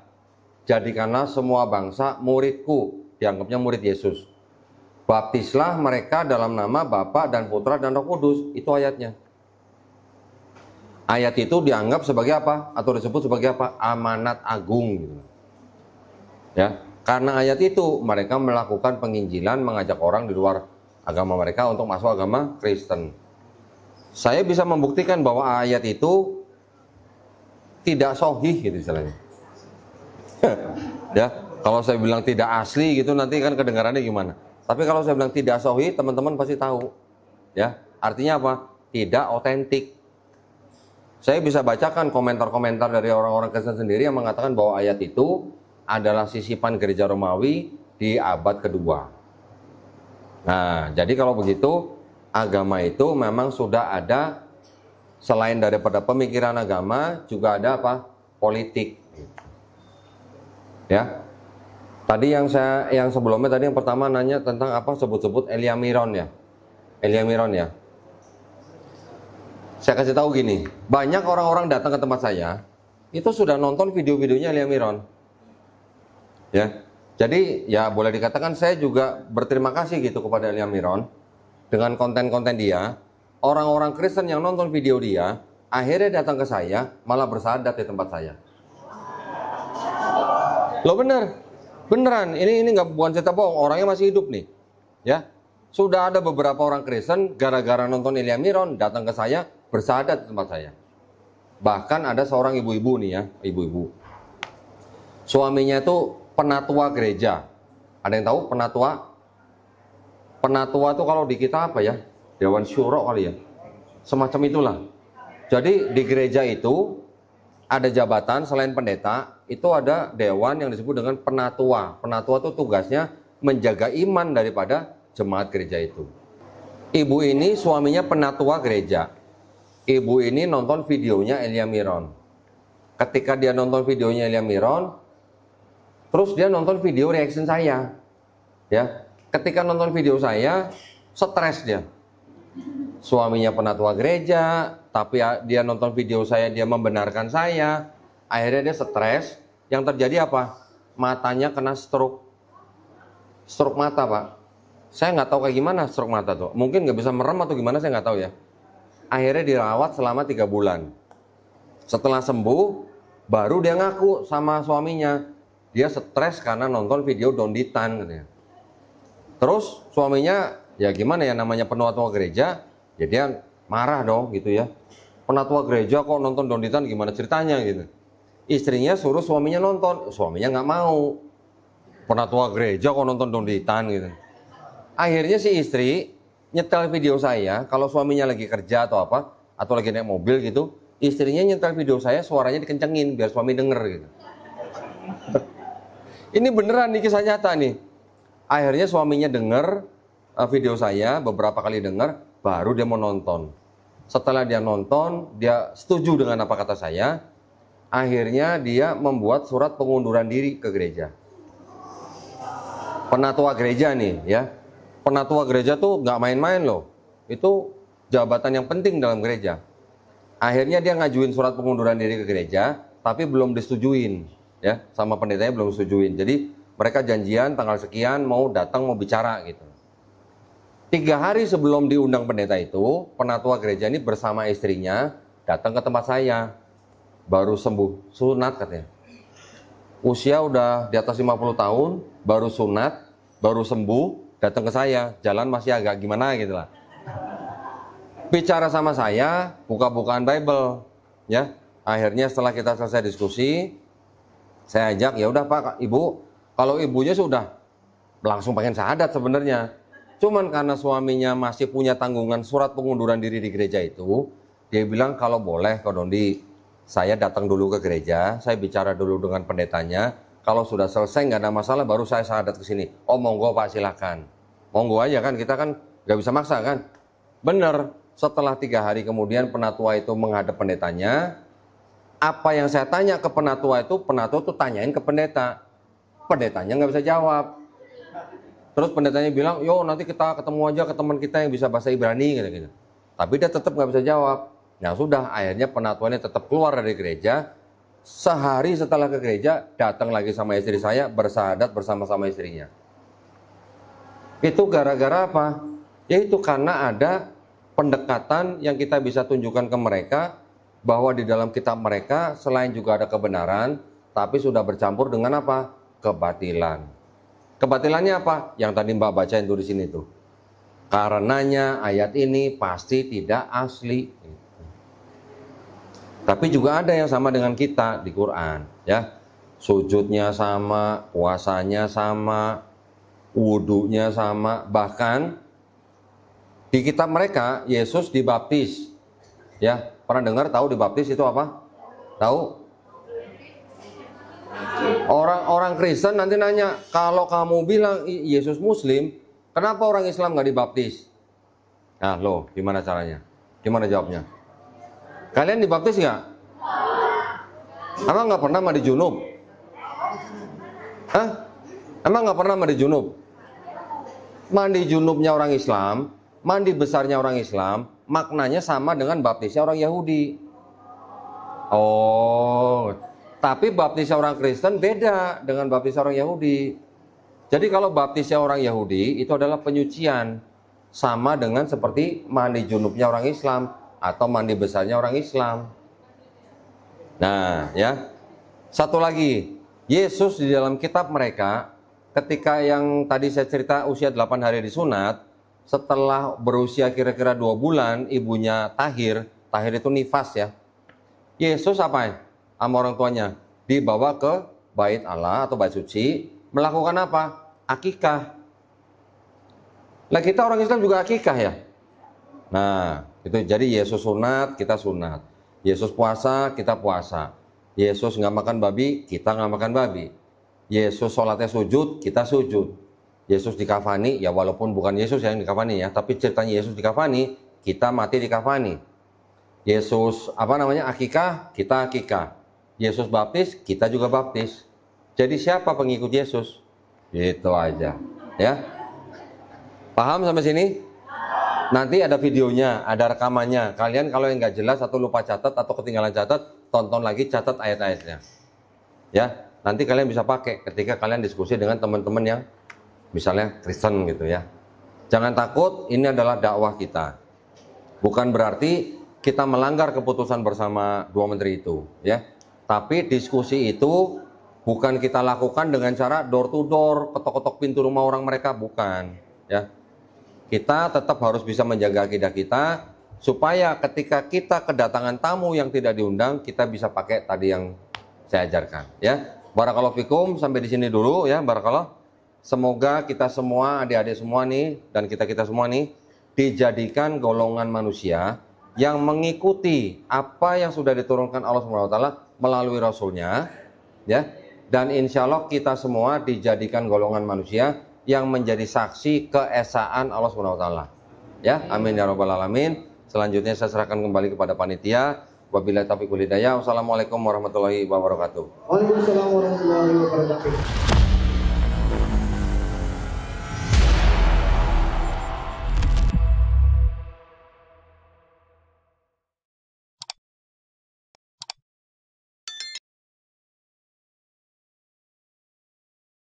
jadikanlah semua bangsa muridku, dianggapnya murid Yesus. Baptislah mereka dalam nama Bapa dan Putra dan Roh Kudus, itu ayatnya. Ayat itu dianggap sebagai apa? Atau disebut sebagai apa? Amanat agung gitu. Ya, karena ayat itu mereka melakukan penginjilan, mengajak orang di luar agama mereka untuk masuk agama Kristen. Saya bisa membuktikan bahwa ayat itu tidak sahih gitu istilahnya. Ya, kalau saya bilang tidak asli gitu nanti kan kedengarannya gimana. Tapi kalau saya bilang tidak sahih, teman-teman pasti tahu. Ya, artinya apa? Tidak otentik. Saya bisa bacakan komentar-komentar dari orang-orang Kristen sendiri yang mengatakan bahwa ayat itu adalah sisipan gereja Romawi di abad kedua. Nah, jadi kalau begitu, agama itu memang sudah ada, selain daripada pemikiran agama, juga ada apa? Politik. Ya. Tadi yang sebelumnya tadi yang pertama nanya tentang apa, sebut-sebut Elia Miron ya. Elia Miron ya. Saya kasih tahu gini, banyak orang-orang datang ke tempat saya itu sudah nonton video-videonya Elia Miron. Ya. Jadi ya boleh dikatakan saya juga berterima kasih gitu kepada Elia Miron dengan konten-konten dia. Orang-orang Kristen yang nonton video dia akhirnya datang ke saya malah bersahadat di tempat saya. Loh beneran, ini nggak, bukan cerita bohong, orangnya masih hidup nih. Ya, sudah ada beberapa orang Kristen gara-gara nonton Elia Miron datang ke saya bersahadat di tempat saya. Bahkan ada seorang ibu-ibu nih ya, ibu-ibu. Suaminya itu penatua gereja. Ada yang tahu penatua? Penatua itu kalau di kita apa ya? Dewan Syuro kali ya. Semacam itulah. Jadi di gereja itu ada jabatan selain pendeta, itu ada dewan yang disebut dengan penatua. Penatua itu tugasnya menjaga iman daripada jemaat gereja itu. Ibu ini suaminya penatua gereja. Ibu ini nonton videonya Elia Miron. Ketika dia nonton videonya Elia Miron, terus dia nonton video reaction saya. Ya, ketika nonton video saya, stres dia. Suaminya penatua gereja, tapi dia nonton video saya, dia membenarkan saya. Akhirnya dia stres. Yang terjadi apa? Matanya kena stroke. Stroke mata, Pak. Saya nggak tahu kayak gimana stroke mata tuh. Mungkin nggak bisa merem atau gimana, saya nggak tahu ya. Akhirnya dirawat selama 3 bulan. Setelah sembuh, baru dia ngaku sama suaminya. Dia stres karena nonton video donditan katanya. Terus suaminya, ya gimana ya, namanya penatua gereja, ya dia marah dong gitu ya. Penatua gereja kok nonton donditan, gimana ceritanya gitu. Istrinya suruh suaminya nonton, suaminya nggak mau. Penatua gereja kok nonton donditan gitu. Akhirnya si istri nyetel video saya, kalau suaminya lagi kerja atau apa, atau lagi naik mobil gitu, istrinya nyetel video saya, suaranya dikencengin biar suami denger gitu. Ini beneran nih, kisah nyata nih. Akhirnya suaminya denger video saya, beberapa kali denger, baru dia mau nonton. Setelah dia nonton, dia setuju dengan apa kata saya. Akhirnya dia membuat surat pengunduran diri ke gereja. Penatua gereja nih ya. Penatua gereja tuh nggak main-main loh. Itu jabatan yang penting dalam gereja. Akhirnya dia ngajuin surat pengunduran diri ke gereja, tapi belum disetujuin ya, sama pendetanya belum disetujuin. Jadi mereka janjian tanggal sekian mau datang, mau bicara gitu. 3 hari sebelum diundang pendeta itu, penatua gereja ini bersama istrinya datang ke tempat saya. Baru sembuh, sunat katanya. Usia udah di atas 50 tahun, baru sunat, baru sembuh, datang ke saya. Jalan masih agak gimana gitu lah. Bicara sama saya, buka-bukaan Bible. Ya, akhirnya setelah kita selesai diskusi, saya ajak, ya udah Pak, Ibu, kalau ibunya sudah langsung pengen syahadat sebenarnya. Cuman karena suaminya masih punya tanggungan surat pengunduran diri di gereja itu, dia bilang kalau boleh Kak Dondi, saya datang dulu ke gereja, saya bicara dulu dengan pendetanya. Kalau sudah selesai nggak ada masalah, baru saya syahadat ke sini. Oh monggo Pak, silakan. Monggo aja kan, kita kan nggak bisa maksa kan. Bener, setelah 3 hari kemudian penatua itu menghadap pendetanya. Apa yang saya tanya ke penatua itu tanyain ke pendeta. Pendetanya nggak bisa jawab. Terus pendetanya bilang, yo nanti kita ketemu aja ke teman kita yang bisa bahasa Ibrani gitu. Tapi dia tetap nggak bisa jawab. Nah sudah, akhirnya penatuannya tetap keluar dari gereja. Sehari setelah ke gereja, datang lagi sama istri saya, bersyahadat bersama-sama istrinya. Itu gara-gara apa? Yaitu karena ada pendekatan yang kita bisa tunjukkan ke mereka, bahwa di dalam kitab mereka selain juga ada kebenaran, tapi sudah bercampur dengan apa? Kebatilan. Kebatilannya apa? Yang tadi Mbak bacain tuh di sini tuh. Karenanya ayat ini pasti tidak asli. Tapi juga ada yang sama dengan kita di Quran, ya. Sujudnya sama, puasanya sama, wudunya sama, bahkan di kitab mereka Yesus dibaptis. Ya, pernah dengar tahu dibaptis itu apa? Tahu? Orang Kristen nanti nanya, kalau kamu bilang Yesus Muslim, kenapa orang Islam nggak dibaptis? Nah, loh, gimana caranya? Gimana jawabnya? Kalian dibaptis nggak? Emang nggak pernah mandi junub? Hah? Emang nggak pernah mandi junub? Mandi junubnya orang Islam, mandi besarnya orang Islam, maknanya sama dengan baptisnya orang Yahudi. Oh, tapi baptisnya orang Kristen beda dengan baptisnya orang Yahudi. Jadi kalau baptisnya orang Yahudi itu adalah penyucian, sama dengan seperti mandi junubnya orang Islam atau mandi besarnya orang Islam. Nah, ya. Satu lagi, Yesus di dalam kitab mereka, ketika yang tadi saya cerita usia 8 hari disunat, setelah berusia kira-kira 2 bulan, ibunya Tahir itu nifas ya. Yesus apa ya? Sama orang tuanya dibawa ke bait Allah atau bait suci, melakukan apa? Akikah. Lah kita orang Islam juga akikah ya. Nah, itu jadi Yesus sunat, kita sunat. Yesus puasa, kita puasa. Yesus nggak makan babi, kita nggak makan babi. Yesus sholatnya sujud, kita sujud. Yesus dikafani, ya walaupun bukan Yesus yang dikafani ya, tapi ceritanya Yesus dikafani, kita mati dikafani. Yesus akikah, kita akikah. Yesus baptis, kita juga baptis. Jadi siapa pengikut Yesus? Itu aja, ya. Paham sampai sini? Nanti ada videonya, ada rekamannya. Kalian kalau yang nggak jelas atau lupa catat atau ketinggalan catat, tonton lagi, catat ayat-ayatnya. Ya, nanti kalian bisa pakai ketika kalian diskusi dengan teman-teman yang misalnya Kristen gitu ya. Jangan takut, ini adalah dakwah kita. Bukan berarti kita melanggar keputusan bersama 2 menteri itu, ya. Tapi diskusi itu bukan kita lakukan dengan cara door to door, ketok-ketok pintu rumah orang mereka, bukan, ya. Kita tetap harus bisa menjaga akidah kita supaya ketika kita kedatangan tamu yang tidak diundang, kita bisa pakai tadi yang saya ajarkan, ya. Barakallahu fikum, sampai di sini dulu ya, barakallah. Semoga kita semua, adik-adik semua nih dan kita-kita semua nih dijadikan golongan manusia yang mengikuti apa yang sudah diturunkan Allah SWT melalui Rasulnya, ya. Dan insya Allah kita semua dijadikan golongan manusia yang menjadi saksi keesaan Allah SWT. Ya, amin ya rabbal alamin. Selanjutnya saya serahkan kembali kepada panitia. Wabillahi taufiq wal hidayah. Wassalamualaikum warahmatullahi wabarakatuh. Waalaikumsalam warahmatullahi wabarakatuh.